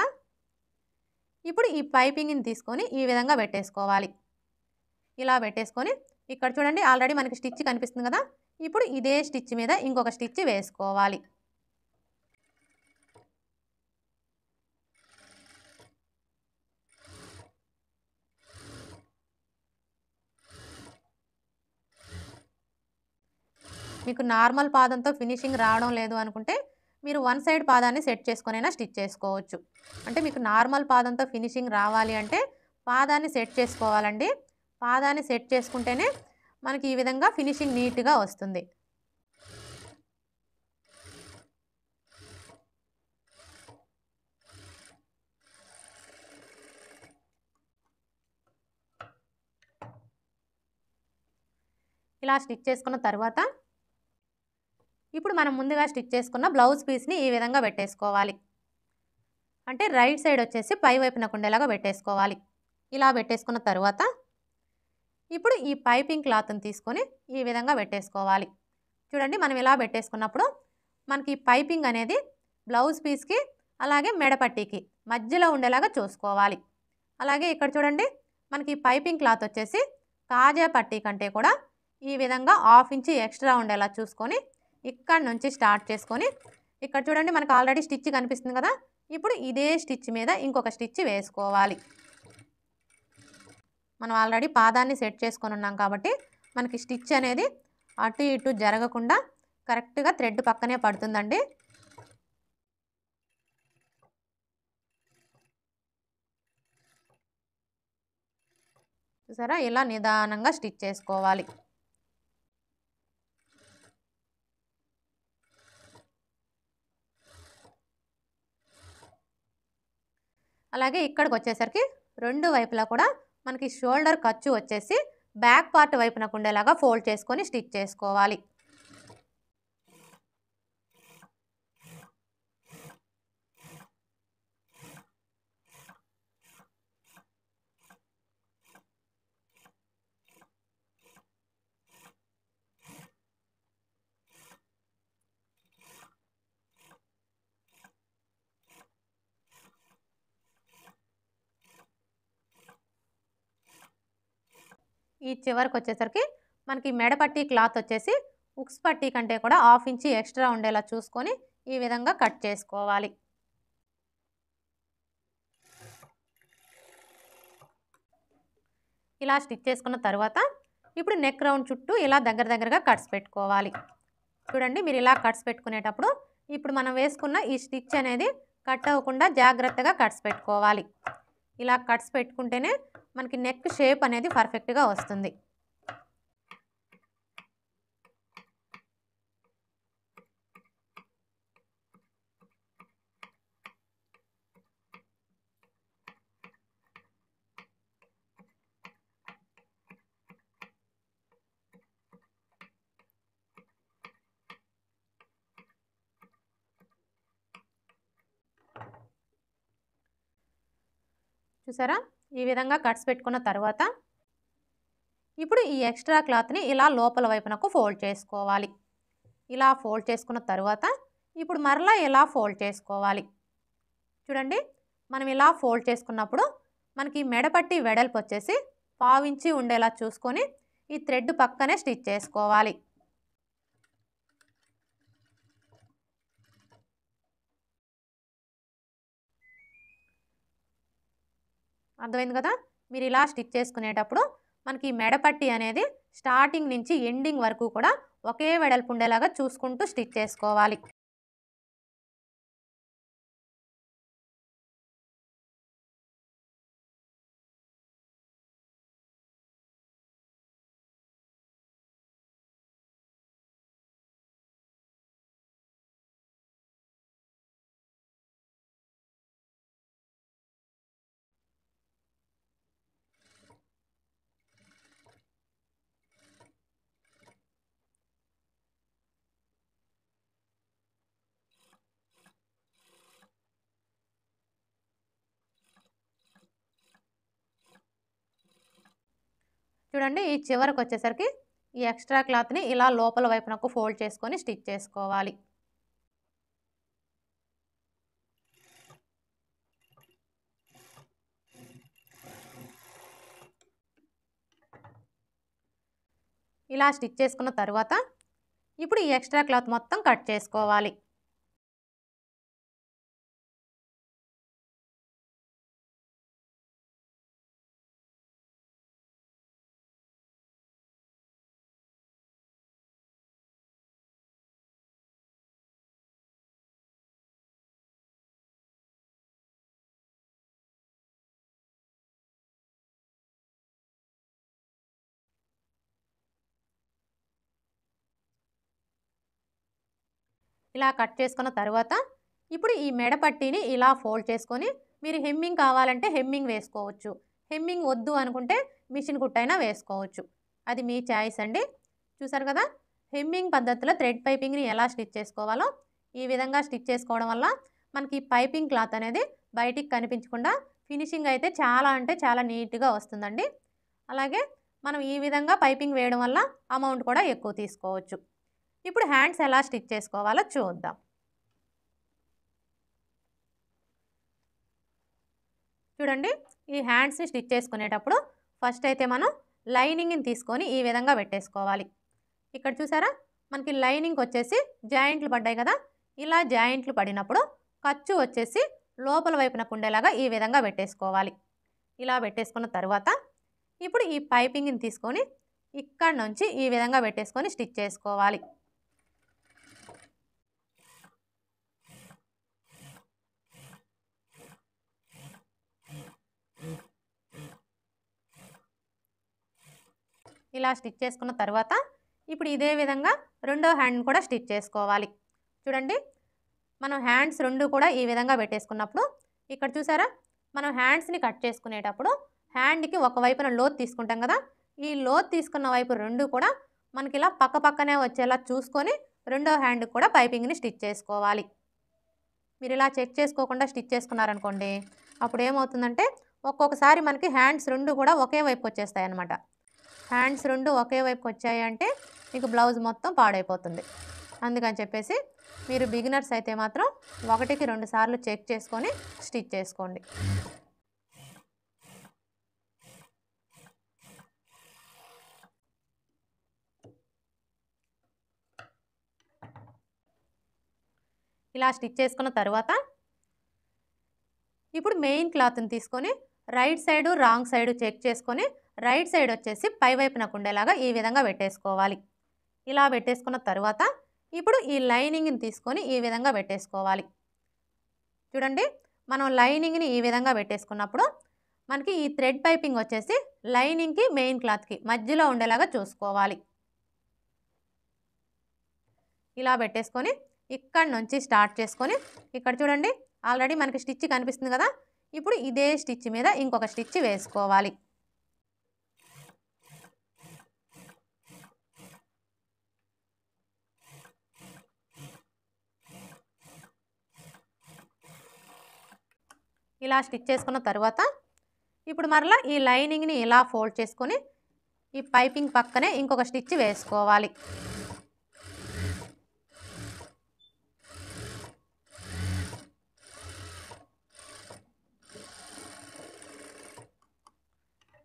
ఇప్పుడు ఈ పైపింగ్ని తీసుకొని ఈ విధంగా పెట్టేసుకోవాలి. ఇలా పెట్టేసుకొని ఇక్కడ చూడండి ఆల్రెడీ మనకి స్టిచ్ కనిపిస్తుంది కదా, ఇప్పుడు ఇదే స్టిచ్ మీద ఇంకొక స్టిచ్ వేసుకోవాలి. మీకు నార్మల్ పాదంతో ఫినిషింగ్ రావడం లేదు అనుకుంటే మీరు వన్ సైడ్ పాదాన్ని సెట్ చేసుకొనైనా స్టిచ్ చేసుకోవచ్చు. అంటే మీకు నార్మల్ పాదంతో ఫినిషింగ్ రావాలి అంటే పాదాన్ని సెట్ చేసుకోవాలండి. పాదాన్ని సెట్ చేసుకుంటేనే మనకి ఈ విధంగా ఫినిషింగ్ నీట్గా వస్తుంది. ఇలా స్టిచ్ చేసుకున్న తర్వాత ఇప్పుడు మనం ముందుగా స్టిచ్ చేసుకున్న బ్లౌజ్ పీస్ని ఈ విధంగా పెట్టేసుకోవాలి. అంటే రైట్ సైడ్ వచ్చేసి పై వైపునకు ఉండేలాగా పెట్టేసుకోవాలి. ఇలా పెట్టేసుకున్న తర్వాత ఇప్పుడు ఈ పైపింగ్ క్లాత్ని తీసుకొని ఈ విధంగా పెట్టేసుకోవాలి. చూడండి, మనం ఇలా పెట్టేసుకున్నప్పుడు మనకి ఈ పైపింగ్ అనేది బ్లౌజ్ పీస్కి అలాగే మెడపట్టీకి మధ్యలో ఉండేలాగా చూసుకోవాలి. అలాగే ఇక్కడ చూడండి, మనకి ఈ పైపింగ్ క్లాత్ వచ్చేసి కాజా పట్టీ కంటే కూడా ఈ విధంగా 1/2 ఇంచ్ ఎక్స్ట్రా ఉండేలా చూసుకొని ఇక్కడ నుంచి స్టార్ట్ చేసుకొని ఇక్కడ చూడండి మనకు ఆల్రెడీ స్టిచ్ కనిపిస్తుంది కదా, ఇప్పుడు ఇదే స్టిచ్ మీద ఇంకొక స్టిచ్ వేసుకోవాలి. మనం ఆల్రెడీ పాదాన్ని సెట్ చేసుకొని ఉన్నాం కాబట్టి మనకి స్టిచ్ అనేది అటు ఇటు జరగకుండా కరెక్ట్గా థ్రెడ్ పక్కనే పడుతుందండి. చూసారా, ఇలా నిదానంగా స్టిచ్ చేసుకోవాలి. అలాగే ఇక్కడికి వచ్చేసరికి రెండు వైపులా కూడా మనకి షోల్డర్ ఖర్చు వచ్చేసి బ్యాక్ పార్ట్ వైపునకు ఉండేలాగా ఫోల్డ్ చేసుకొని స్టిచ్ చేసుకోవాలి. ఈ చివరికి వచ్చేసరికి మనకి మెడపట్టీ క్లాత్ వచ్చేసి ఉక్స్ పట్టీ కంటే కూడా 1/2 ఇంచ్ ఎక్స్ట్రా ఉండేలా చూసుకొని ఈ విధంగా కట్ చేసుకోవాలి. ఇలా స్టిచ్ చేసుకున్న తర్వాత ఇప్పుడు నెక్ రౌండ్ చుట్టూ ఇలా దగ్గరగా కట్స్ పెట్టుకోవాలి. చూడండి, మీరు ఇలా కట్స్ పెట్టుకునేటప్పుడు ఇప్పుడు మనం వేసుకున్న ఈ స్టిచ్ అనేది కట్ అవ్వకుండా జాగ్రత్తగా కట్స్ పెట్టుకోవాలి. ఇలా కట్స్ పెట్టుకుంటేనే మనకి నెక్ షేప్ అనేది పర్ఫెక్ట్గా వస్తుంది. చూసారా, ఈ విధంగా కట్స్ పెట్టుకున్న తర్వాత ఇప్పుడు ఈ ఎక్స్ట్రా క్లాత్ని ఇలా లోపల వైపునకు ఫోల్డ్ చేసుకోవాలి. ఇలా ఫోల్డ్ చేసుకున్న తర్వాత ఇప్పుడు మరలా ఇలా ఫోల్డ్ చేసుకోవాలి. చూడండి, మనం ఇలా ఫోల్డ్ చేసుకున్నప్పుడు మనకి మెడపట్టి వెడల్పు వచ్చేసి 1/2 ఇంచ్ ఉండేలా చూసుకొని ఈ థ్రెడ్ పక్కనే స్టిచ్ చేసుకోవాలి. అర్థమైంది కదా, మీరు ఇలా స్టిచ్ చేసుకునేటప్పుడు మనకి మెడపట్టి అనేది స్టార్టింగ్ నుంచి ఎండింగ్ వరకు కూడా ఒకే వెడల్పు ఉండేలాగా చూసుకుంటూ స్టిచ్ చేసుకోవాలి. చూడండి ఈ చివరకొచ్చేసరికి ఈ ఎక్స్ట్రా క్లాత్‌ని ఇలా లోపల వైపునకు ఫోల్డ్ చేసుకొని స్టిచ్ చేసుకోవాలి. ఇలా స్టిచ్ చేసుకున్న తరువాత ఇప్పుడు ఈ ఎక్స్ట్రా క్లాత్ మొత్తం కట్ చేసుకోవాలి. ఇలా కట్ చేసుకున్న తరువాత ఇప్పుడు ఈ మెడ పట్టీని ఇలా ఫోల్డ్ చేసుకొని మీరు హెమ్మింగ్ కావాలంటే హెమ్మింగ్ వేసుకోవచ్చు. హెమ్మింగ్ వద్దు అనుకుంటే మిషన్ కుట్టైనా వేసుకోవచ్చు. అది మీ చాయిస్ అండి. చూసారు కదా! హెమ్మింగ్ పద్ధతిలో థ్రెడ్ పైపింగ్‌ని ఎలా స్టిచ్ చేసుకోవాలో ఈ విధంగా స్టిచ్ చేసుకోవడం వల్ల మనకి పైపింగ్ క్లాత్ అనేది బయటికి కనిపించకుండా ఫినిషింగ్ అయితే చాలా అంటే చాలా నీట్‌గా వస్తుందండి. అలాగే మనం ఈ విధంగా పైపింగ్ వేయడం వల్ల అమౌంట్ కూడా ఎక్కువ తీసుకోవచ్చు. ఇప్పుడు హ్యాండ్స్ ఎలా స్టిచ్ చేసుకోవాలో చూద్దాం. చూడండి ఈ హ్యాండ్స్‌ని స్టిచ్ చేసుకునేటప్పుడు ఫస్ట్ అయితే మనం లైనింగ్‌ని తీసుకొని ఈ విధంగా పెట్టేసుకోవాలి. ఇక్కడ చూసారా మనకి లైనింగ్‌కి వచ్చేసి జాయింట్లు పడ్డాయి కదా! ఇలా జాయింట్లు పడినప్పుడు ఖర్చు వచ్చేసి లోపల వైపునకు ఉండేలాగా ఈ విధంగా పెట్టేసుకోవాలి. ఇలా పెట్టేసుకున్న తరువాత ఇప్పుడు ఈ పైపింగ్‌ని తీసుకొని ఇక్కడ నుంచి ఈ విధంగా పెట్టేసుకొని స్టిచ్ చేసుకోవాలి. ఇలా స్టిచ్ చేసుకున్న తర్వాత ఇప్పుడు ఇదే విధంగా రెండో హ్యాండ్‌ని కూడా స్టిచ్ చేసుకోవాలి. చూడండి మనం హ్యాండ్స్ 2 కూడా ఈ విధంగా పెట్టేసుకున్నప్పుడు ఇక్కడ చూసారా మనం హ్యాండ్స్‌ని కట్ చేసుకునేటప్పుడు హ్యాండ్‌కి ఒక వైపున లోతు తీసుకుంటాం కదా! ఈ లోతు తీసుకున్న వైపు 2 కూడా మనకి ఇలా పక్క పక్కనే వచ్చేలా చూసుకొని రెండో హ్యాండ్‌కి కూడా పైపింగ్‌ని స్టిచ్ చేసుకోవాలి. మీరు ఇలా చెక్ చేసుకోకుండా స్టిచ్ చేసుకున్నారనుకోండి అప్పుడు ఏమవుతుందంటే ఒక్కొక్కసారి మనకి హ్యాండ్స్ 2 కూడా ఒకే వైపు వచ్చేస్తాయన్నమాట. హ్యాండ్స్ 2 ఒకే వైపుకి వచ్చాయి అంటే మీకు బ్లౌజ్ మొత్తం పాడైపోతుంది. అందుకని చెప్పేసి మీరు బిగినర్స్ అయితే మాత్రం 1కి 2 సార్లు చెక్ చేసుకొని స్టిచ్ చేసుకోండి. ఇలా స్టిచ్ చేసుకున్న తర్వాత ఇప్పుడు మెయిన్ క్లాత్‌ని తీసుకొని right side wrong side check చేసుకొని రైట్ సైడ్ వచ్చేసి పై వైపునకు ఉండేలాగా ఈ విధంగా పెట్టేసుకోవాలి. ఇలా పెట్టేసుకున్న తరువాత ఇప్పుడు ఈ లైనింగ్‌ని తీసుకొని ఈ విధంగా పెట్టేసుకోవాలి. చూడండి మనం లైనింగ్‌ని ఈ విధంగా పెట్టేసుకున్నప్పుడు మనకి ఈ థ్రెడ్ పైపింగ్ వచ్చేసి లైనింగ్‌కి మెయిన్ క్లాత్‌కి మధ్యలో ఉండేలాగా చూసుకోవాలి. ఇలా పెట్టేసుకొని ఇక్కడ నుంచి స్టార్ట్ చేసుకొని ఇక్కడ చూడండి ఆల్రెడీ మనకి స్టిచ్ కనిపిస్తుంది కదా! ఇప్పుడు ఇదే స్టిచ్ మీద ఇంకొక స్టిచ్ వేసుకోవాలి. ఇలా స్టిచ్ చేసుకున్న తర్వాత ఇప్పుడు మరలా ఈ లైనింగ్‌ని ఇలా ఫోల్డ్ చేసుకొని ఈ పైపింగ్ పక్కనే ఇంకొక స్టిచ్ వేసుకోవాలి.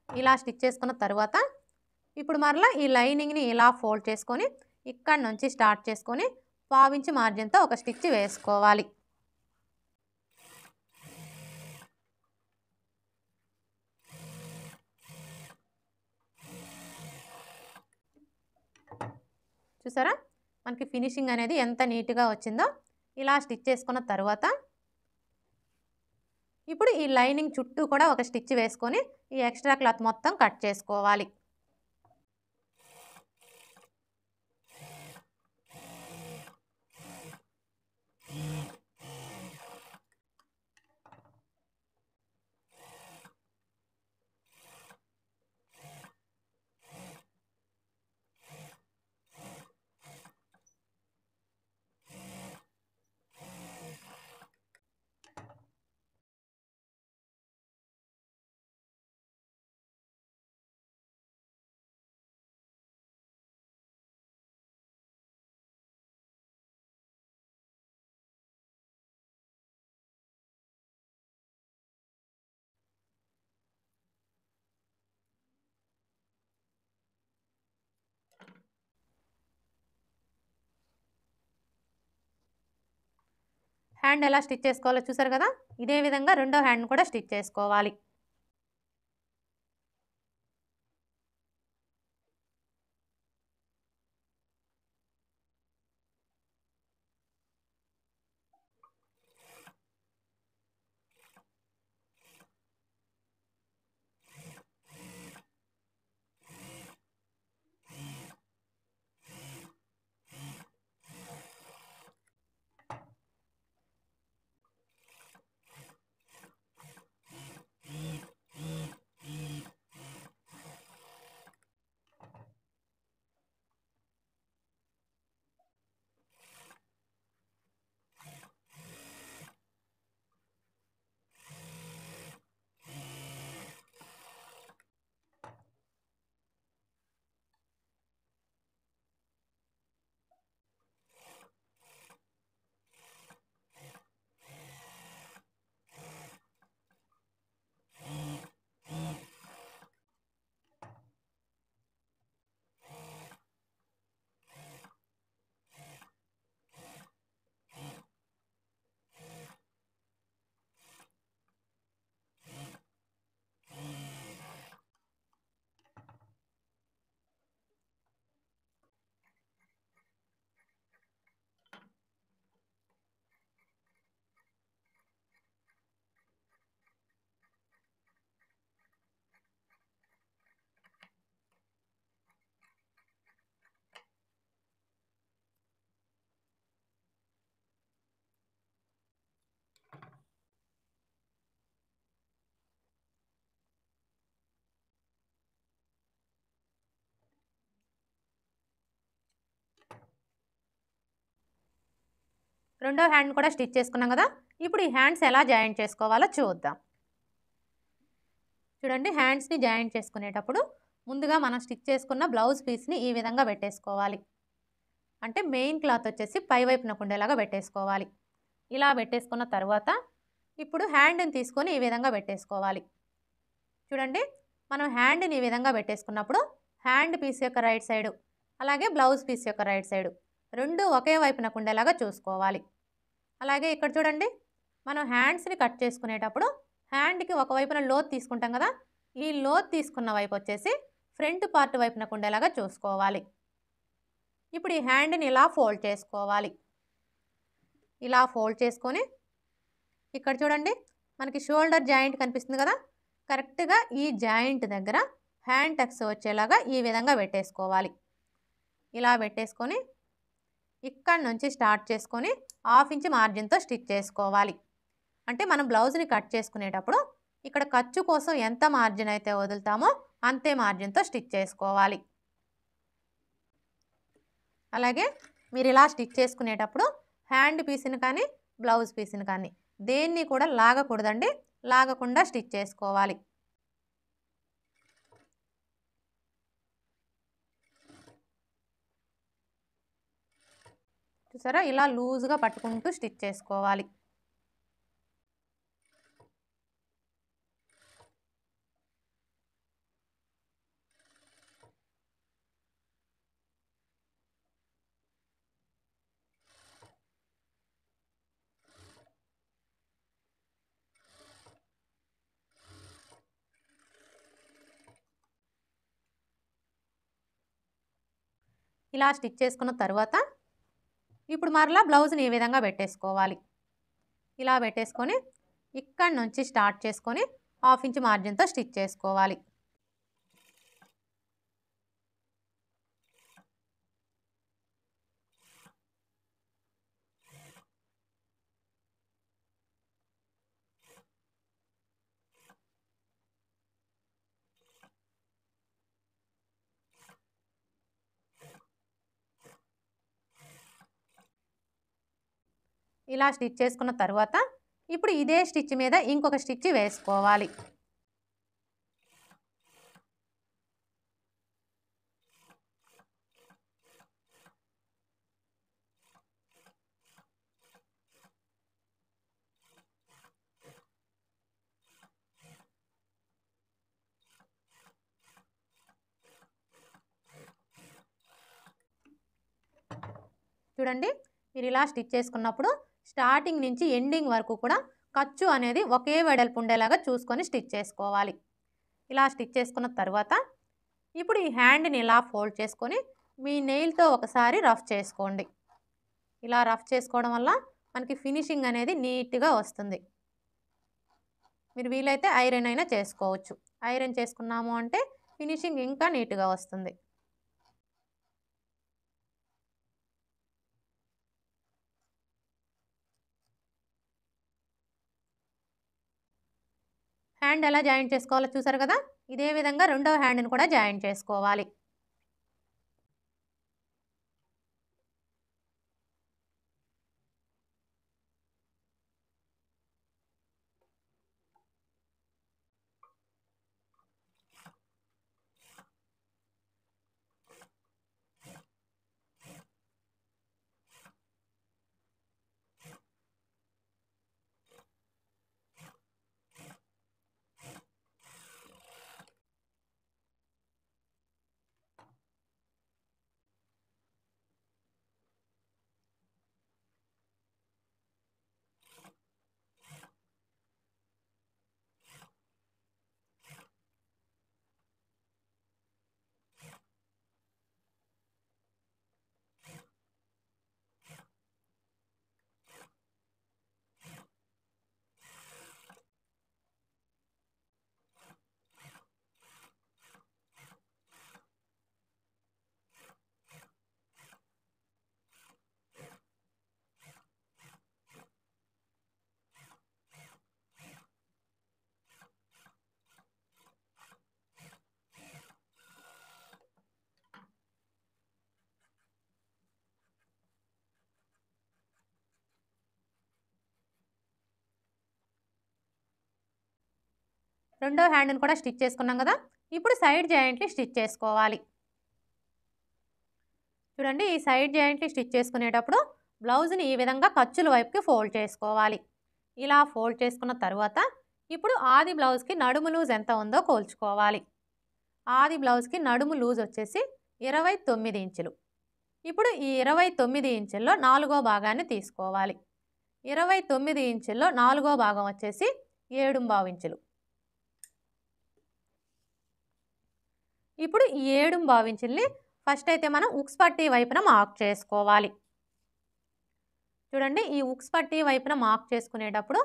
ఇలా స్టిచ్ చేసుకున్న తర్వాత ఇప్పుడు మరలా ఈ లైనింగ్‌ని ఇలా ఫోల్డ్ చేసుకొని ఇక్కడ నుంచి స్టార్ట్ చేసుకొని పావించి మార్జిన్‌తో ఒక స్టిచ్ వేసుకోవాలి. చూసారా మనకి ఫినిషింగ్ అనేది ఎంత నీట్‌గా వచ్చిందో. ఇలా స్టిచ్ చేసుకున్న తర్వాత ఇప్పుడు ఈ లైనింగ్ చుట్టూ కూడా ఒక స్టిచ్ వేసుకొని ఈ ఎక్స్ట్రా క్లాత్ మొత్తం కట్ చేసుకోవాలి. హ్యాండ్ ఎలా స్టిచ్ చేసుకోవాలో చూసారు కదా, ఇదే విధంగా రెండో హ్యాండ్ కూడా స్టిచ్ చేసుకోవాలి. రెండో హ్యాండ్ కూడా స్టిచ్ చేసుకున్నాం కదా, ఇప్పుడు ఈ హ్యాండ్స్ ఎలా జాయింట్ చేసుకోవాలో చూద్దాం. చూడండి, హ్యాండ్స్ని జాయింట్ చేసుకునేటప్పుడు ముందుగా మనం స్టిచ్ చేసుకున్న బ్లౌజ్ పీస్ని ఈ విధంగా పెట్టేసుకోవాలి. అంటే మెయిన్ క్లాత్ వచ్చేసి పై వైపునకు ఉండేలాగా పెట్టేసుకోవాలి. ఇలా పెట్టేసుకున్న తర్వాత ఇప్పుడు హ్యాండ్ని తీసుకొని ఈ విధంగా పెట్టేసుకోవాలి. చూడండి, మనం హ్యాండ్ని ఈ విధంగా పెట్టేసుకున్నప్పుడు హ్యాండ్ పీస్ యొక్క రైట్ సైడు అలాగే బ్లౌజ్ పీస్ యొక్క రైట్ సైడు రెండు ఒకే వైపునకు ఉండేలాగా చూసుకోవాలి. అలాగే ఇక్కడ చూడండి, మనం హ్యాండ్స్ని కట్ చేసుకునేటప్పుడు హ్యాండ్కి ఒకవైపున లోత్ తీసుకుంటాం కదా, ఈ లోత్ తీసుకున్న వైపు వచ్చేసి ఫ్రంట్ పార్ట్ వైపునకు ఉండేలాగా చూసుకోవాలి. ఇప్పుడు ఈ హ్యాండ్ని ఇలా ఫోల్డ్ చేసుకోవాలి. ఇలా ఫోల్డ్ చేసుకొని ఇక్కడ చూడండి, మనకి షోల్డర్ జాయింట్ కనిపిస్తుంది కదా, కరెక్ట్గా ఈ జాయింట్ దగ్గర హ్యాండ్ టక్స్ వచ్చేలాగా ఈ విధంగా పెట్టేసుకోవాలి. ఇలా పెట్టేసుకొని ఇక్కడ నుంచి స్టార్ట్ చేసుకొని 1/2 ఇంచ్ మార్జిన్తో స్టిచ్ చేసుకోవాలి. అంటే మనం బ్లౌజ్ని కట్ చేసుకునేటప్పుడు ఇక్కడ ఖర్చు కోసం ఎంత మార్జిన్ అయితే వదులుతామో అంతే మార్జిన్తో స్టిచ్ చేసుకోవాలి. అలాగే మీరు ఇలా స్టిచ్ చేసుకునేటప్పుడు హ్యాండ్ పీస్ని కానీ బ్లౌజ్ పీస్ని కానీ దేన్ని కూడా లాగకూడదండి, లాగకుండా స్టిచ్ చేసుకోవాలి. చూసారా, ఇలా లూజ్గా పట్టుకుంటూ స్టిచ్ చేసుకోవాలి. ఇలా స్టిచ్ చేసుకున్న తర్వాత ఇప్పుడు మరలా బ్లౌజ్ని ఈ విధంగా పెట్టేసుకోవాలి. ఇలా పెట్టేసుకొని ఇక్కడ నుంచి స్టార్ట్ చేసుకొని 1/2 ఇంచ్ మార్జిన్తో స్టిచ్ చేసుకోవాలి. ఇలా స్టిచ్ చేసుకున్న తర్వాత ఇప్పుడు ఇదే స్టిచ్ మీద ఇంకొక స్టిచ్ వేసుకోవాలి. చూడండి, మీరు ఇలా స్టిచ్ చేసుకున్నప్పుడు స్టార్టింగ్ నుంచి ఎండింగ్ వరకు కూడా ఖర్చు అనేది ఒకే వెడల్పు ఉండేలాగా చూసుకొని స్టిచ్ చేసుకోవాలి. ఇలా స్టిచ్ చేసుకున్న తర్వాత ఇప్పుడు ఈ హ్యాండ్ని ఇలా ఫోల్డ్ చేసుకొని మీ నెయిల్తో ఒకసారి రఫ్ చేసుకోండి. ఇలా రఫ్ చేసుకోవడం వల్ల మనకి ఫినిషింగ్ అనేది నీట్గా వస్తుంది. మీరు వీలైతే ఐరన్ అయినా చేసుకోవచ్చు. ఐరన్ చేసుకున్నాము అంటే ఫినిషింగ్ ఇంకా నీట్గా వస్తుంది. హ్యాండ్ ఎలా జాయింట్ చేసుకోవాలో చూసారు కదా. ఇదే విధంగా రెండవ హ్యాండ్ని కూడా జాయింట్ చేసుకోవాలి. రెండో హ్యాండ్ని కూడా స్టిచ్ చేసుకున్నాం కదా. ఇప్పుడు సైడ్ జాయింట్ని స్టిచ్ చేసుకోవాలి. చూడండి, ఈ సైడ్ జాయింట్ని స్టిచ్ చేసుకునేటప్పుడు బ్లౌజ్ని ఈ విధంగా ఖర్చుల వైపుకి ఫోల్డ్ చేసుకోవాలి. ఇలా ఫోల్డ్ చేసుకున్న తర్వాత ఇప్పుడు ఆది బ్లౌజ్కి నడుము లూజ్ ఎంత ఉందో కోల్చుకోవాలి. ఆది బ్లౌజ్కి నడుము లూజ్ వచ్చేసి 29 ఇంచులు. ఇప్పుడు ఈ 29 ఇంచుల్లో 4వ భాగాన్ని తీసుకోవాలి. 29 ఇంచుల్లో 4వ భాగం వచ్చేసి 7.5 ఇంచులు. ఇప్పుడు ఈ 7.5 ఇంచుల్ని ఫస్ట్ అయితే మనం ఉక్స్ పట్టీ వైపున మార్క్ చేసుకోవాలి. చూడండి, ఈ ఉక్స్ పట్టీ వైపున మార్క్ చేసుకునేటప్పుడు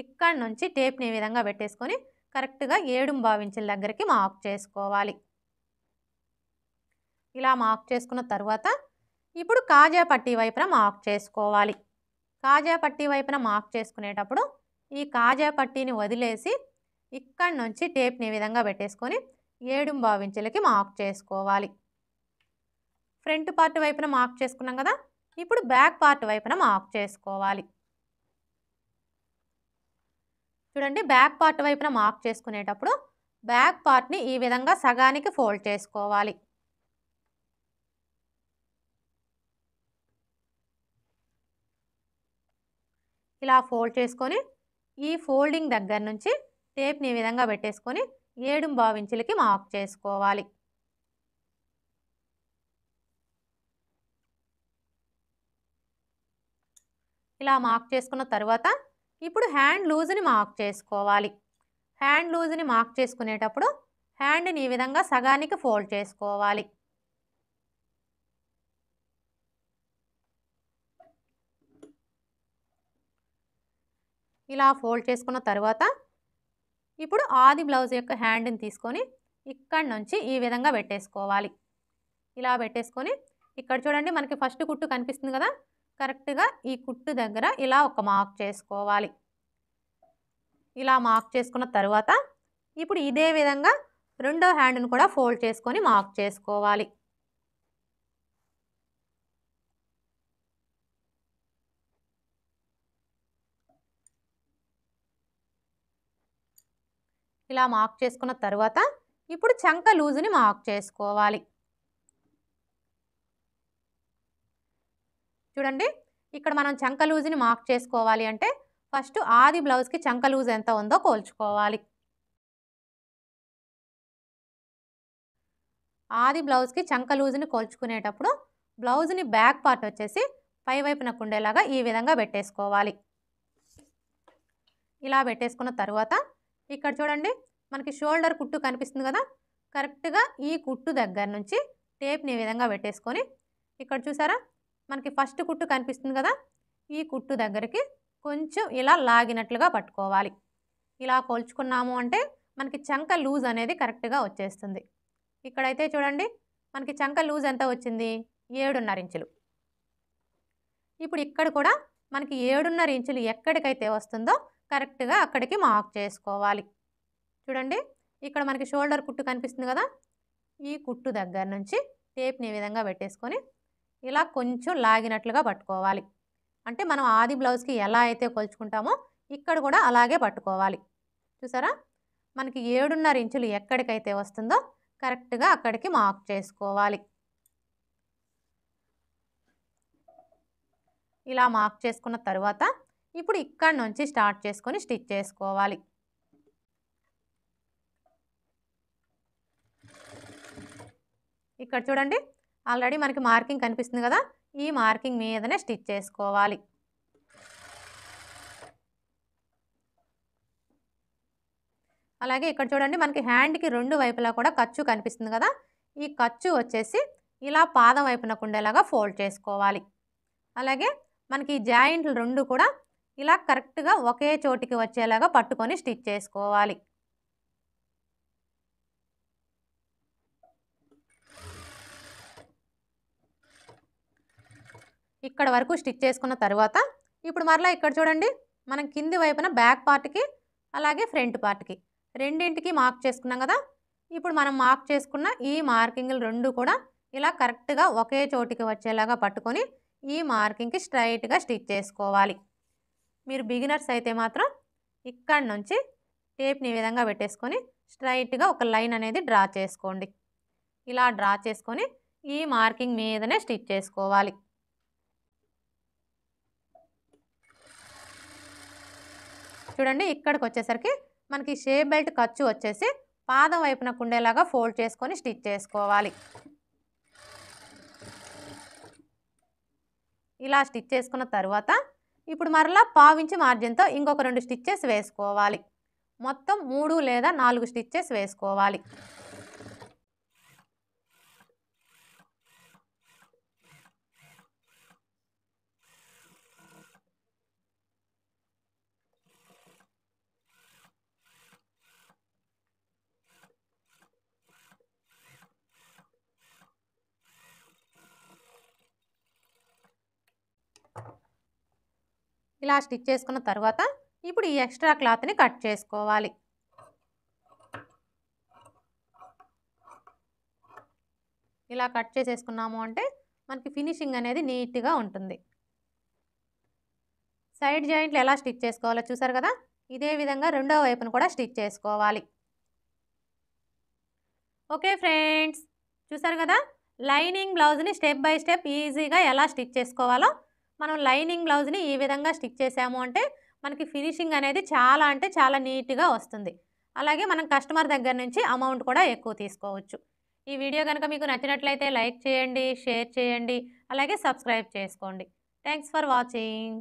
ఇక్కడ నుంచి టేప్ని ఈ విధంగా పెట్టేసుకొని కరెక్ట్గా 7.5 ఇంచుల దగ్గరికి మార్క్ చేసుకోవాలి. ఇలా మార్క్ చేసుకున్న తర్వాత ఇప్పుడు కాజా పట్టీ వైపున మార్క్ చేసుకోవాలి. కాజా పట్టీ వైపున మార్క్ చేసుకునేటప్పుడు ఈ కాజా పట్టీని వదిలేసి ఇక్కడ నుంచి టేప్ని ఈ విధంగా పెట్టేసుకొని 7.5 ఇంచులకి మార్క్ చేసుకోవాలి. ఫ్రంట్ పార్ట్ వైపున మార్క్ చేసుకున్నాం కదా. ఇప్పుడు బ్యాక్ పార్ట్ వైపున మార్క్ చేసుకోవాలి. చూడండి, బ్యాక్ పార్ట్ వైపున మార్క్ చేసుకునేటప్పుడు బ్యాక్ పార్ట్ని ఈ విధంగా సగానికి ఫోల్డ్ చేసుకోవాలి. ఇలా ఫోల్డ్ చేసుకొని ఈ ఫోల్డింగ్ దగ్గర నుంచి టేప్ని ఈ విధంగా పెట్టేసుకొని 7.5 ఇంచులకి మార్క్ చేసుకోవాలి. ఇలా మార్క్ చేసుకున్న తర్వాత ఇప్పుడు హ్యాండ్ లూజ్ని మార్క్ చేసుకోవాలి. హ్యాండ్ లూజ్ని మార్క్ చేసుకునేటప్పుడు హ్యాండ్ని ఈ విధంగా సగానికి ఫోల్డ్ చేసుకోవాలి. ఇలా ఫోల్డ్ చేసుకున్న తర్వాత ఇప్పుడు ఆది బ్లౌజ్ యొక్క హ్యాండ్ని తీసుకొని ఇక్కడ నుంచి ఈ విధంగా పెట్టేసుకోవాలి. ఇలా పెట్టేసుకొని ఇక్కడ చూడండి, మనకి ఫస్ట్ కుట్టు కనిపిస్తుంది కదా. కరెక్ట్గా ఈ కుట్టు దగ్గర ఇలా ఒక మార్క్ చేసుకోవాలి. ఇలా మార్క్ చేసుకున్న తర్వాత ఇప్పుడు ఇదే విధంగా రెండో హ్యాండ్ని కూడా ఫోల్డ్ చేసుకొని మార్క్ చేసుకోవాలి. ఇలా మార్క్ చేసుకున్న తర్వాత ఇప్పుడు చంక లూజుని మార్క్ చేసుకోవాలి. చూడండి, ఇక్కడ మనం చంక లూజుని మార్క్ చేసుకోవాలి అంటే ఫస్ట్ ఆది బ్లౌజ్కి చంక లూజ్ ఎంత ఉందో కోల్చుకోవాలి. ఆది బ్లౌజ్కి చంక లూజుని కోల్చుకునేటప్పుడు బ్లౌజ్ని బ్యాక్ పార్ట్ వచ్చేసి పై వైపునకు ఉండేలాగా ఈ విధంగా పెట్టేసుకోవాలి. ఇలా పెట్టేసుకున్న తర్వాత ఇక్కడ చూడండి మనకి షోల్డర్ కుట్టు కనిపిస్తుంది కదా, కరెక్ట్గా ఈ కుట్టు దగ్గర నుంచి టేప్ని ఈ విధంగా పెట్టేసుకొని ఇక్కడ చూసారా మనకి ఫస్ట్ కుట్టు కనిపిస్తుంది కదా, ఈ కుట్టు దగ్గరికి కొంచెం ఇలా లాగినట్లుగా పట్టుకోవాలి. ఇలా కొలుచుకున్నాము అంటే మనకి చంక లూజ్ అనేది కరెక్ట్గా వచ్చేస్తుంది. ఇక్కడైతే చూడండి మనకి చంక లూజ్ ఎంత వచ్చింది, 7.5 ఇంచులు. ఇప్పుడు ఇక్కడ కూడా మనకి 7.5 ఇంచులు ఎక్కడికైతే వస్తుందో కరెక్ట్గా అక్కడికి మార్క్ చేసుకోవాలి. చూడండి ఇక్కడ మనకి షోల్డర్ కుట్టు కనిపిస్తుంది కదా, ఈ కుట్టు దగ్గర నుంచి టేప్ని ఈ విధంగా పెట్టేసుకొని ఇలా కొంచెం లాగినట్లుగా పట్టుకోవాలి. అంటే మనం ఆది బ్లౌజ్కి ఎలా అయితే కొలుచుకుంటామో ఇక్కడ కూడా అలాగే పట్టుకోవాలి. చూసారా మనకి 7.5 ఇంచులు ఎక్కడికైతే వస్తుందో కరెక్ట్గా అక్కడికి మార్క్ చేసుకోవాలి. ఇలా మార్క్ చేసుకున్న తర్వాత ఇప్పుడు ఇక్కడ నుంచి స్టార్ట్ చేసుకొని స్టిచ్ చేసుకోవాలి. ఇక్కడ చూడండి ఆల్రెడీ మనకి మార్కింగ్ కనిపిస్తుంది కదా, ఈ మార్కింగ్ మీదనే స్టిచ్ చేసుకోవాలి. అలాగే ఇక్కడ చూడండి మనకి హ్యాండ్కి 2 వైపులా కూడా ఖర్చు కనిపిస్తుంది కదా, ఈ ఖర్చు వచ్చేసి ఇలా పాదం వైపునకు ఉండేలాగా ఫోల్డ్ చేసుకోవాలి. అలాగే మనకి ఈ జాయింట్లు 2 కూడా ఇలా కరెక్ట్గా ఒకే చోటికి వచ్చేలాగా పట్టుకొని స్టిచ్ చేసుకోవాలి. ఇక్కడ వరకు స్టిచ్ చేసుకున్న తర్వాత ఇప్పుడు మరలా ఇక్కడ చూడండి మనం కింది వైపున బ్యాక్ పార్ట్కి అలాగే ఫ్రంట్ పార్ట్కి రెండింటికి మార్క్ చేసుకున్నాం కదా, ఇప్పుడు మనం మార్క్ చేసుకున్న ఈ మార్కింగ్లు 2 కూడా ఇలా కరెక్ట్గా ఒకే చోటికి వచ్చేలాగా పట్టుకొని ఈ మార్కింగ్కి స్ట్రైట్గా స్టిచ్ చేసుకోవాలి. మీరు బిగినర్స్ అయితే మాత్రం ఇక్కడ నుంచి టేప్ని ఈ విధంగా పెట్టేసుకొని స్ట్రైట్గా ఒక లైన్ అనేది డ్రా చేసుకోండి. ఇలా డ్రా చేసుకొని ఈ మార్కింగ్ మీదనే స్టిచ్ చేసుకోవాలి. చూడండి ఇక్కడికి వచ్చేసరికి మనకి షేప్ బెల్ట్ ఖర్చు వచ్చేసి పాదం వైపునకు ఉండేలాగా ఫోల్డ్ చేసుకొని స్టిచ్ చేసుకోవాలి. ఇలా స్టిచ్ చేసుకున్న తర్వాత ఇప్పుడు మరలా 1/2 ఇంచ్ మార్జిన్తో ఇంకొక 2 స్టిచ్చెస్ వేసుకోవాలి. మొత్తం 3 లేదా 4 స్టిచ్చెస్ వేసుకోవాలి. ఇలా స్టిచ్ చేసుకున్న తర్వాత ఇప్పుడు ఈ ఎక్స్ట్రా క్లాత్ని కట్ చేసుకోవాలి. ఇలా కట్ చేసేసుకున్నాము అంటే మనకి ఫినిషింగ్ అనేది నీట్గా ఉంటుంది. సైడ్ జాయింట్లు ఎలా స్టిచ్ చేసుకోవాలో చూసారు కదా, ఇదే విధంగా రెండో వైపును కూడా స్టిచ్ చేసుకోవాలి. ఓకే ఫ్రెండ్స్, చూసారు కదా లైనింగ్ బ్లౌజ్ని స్టెప్ బై స్టెప్ ఈజీగా ఎలా స్టిచ్ చేసుకోవాలో. మనం లైనింగ్ బ్లౌజ్ని ఈ విధంగా స్టిచ్ చేసాము అంటే మనకి ఫినిషింగ్ అనేది చాలా అంటే చాలా నీట్గా వస్తుంది. అలాగే మనం కస్టమర్ దగ్గర నుంచి అమౌంట్ కూడా ఎక్కువ తీసుకోవచ్చు. ఈ వీడియో కనుక మీకు నచ్చినట్లయితే లైక్ చేయండి, షేర్ చేయండి, అలాగే సబ్స్క్రైబ్ చేసుకోండి. Thanks for watching.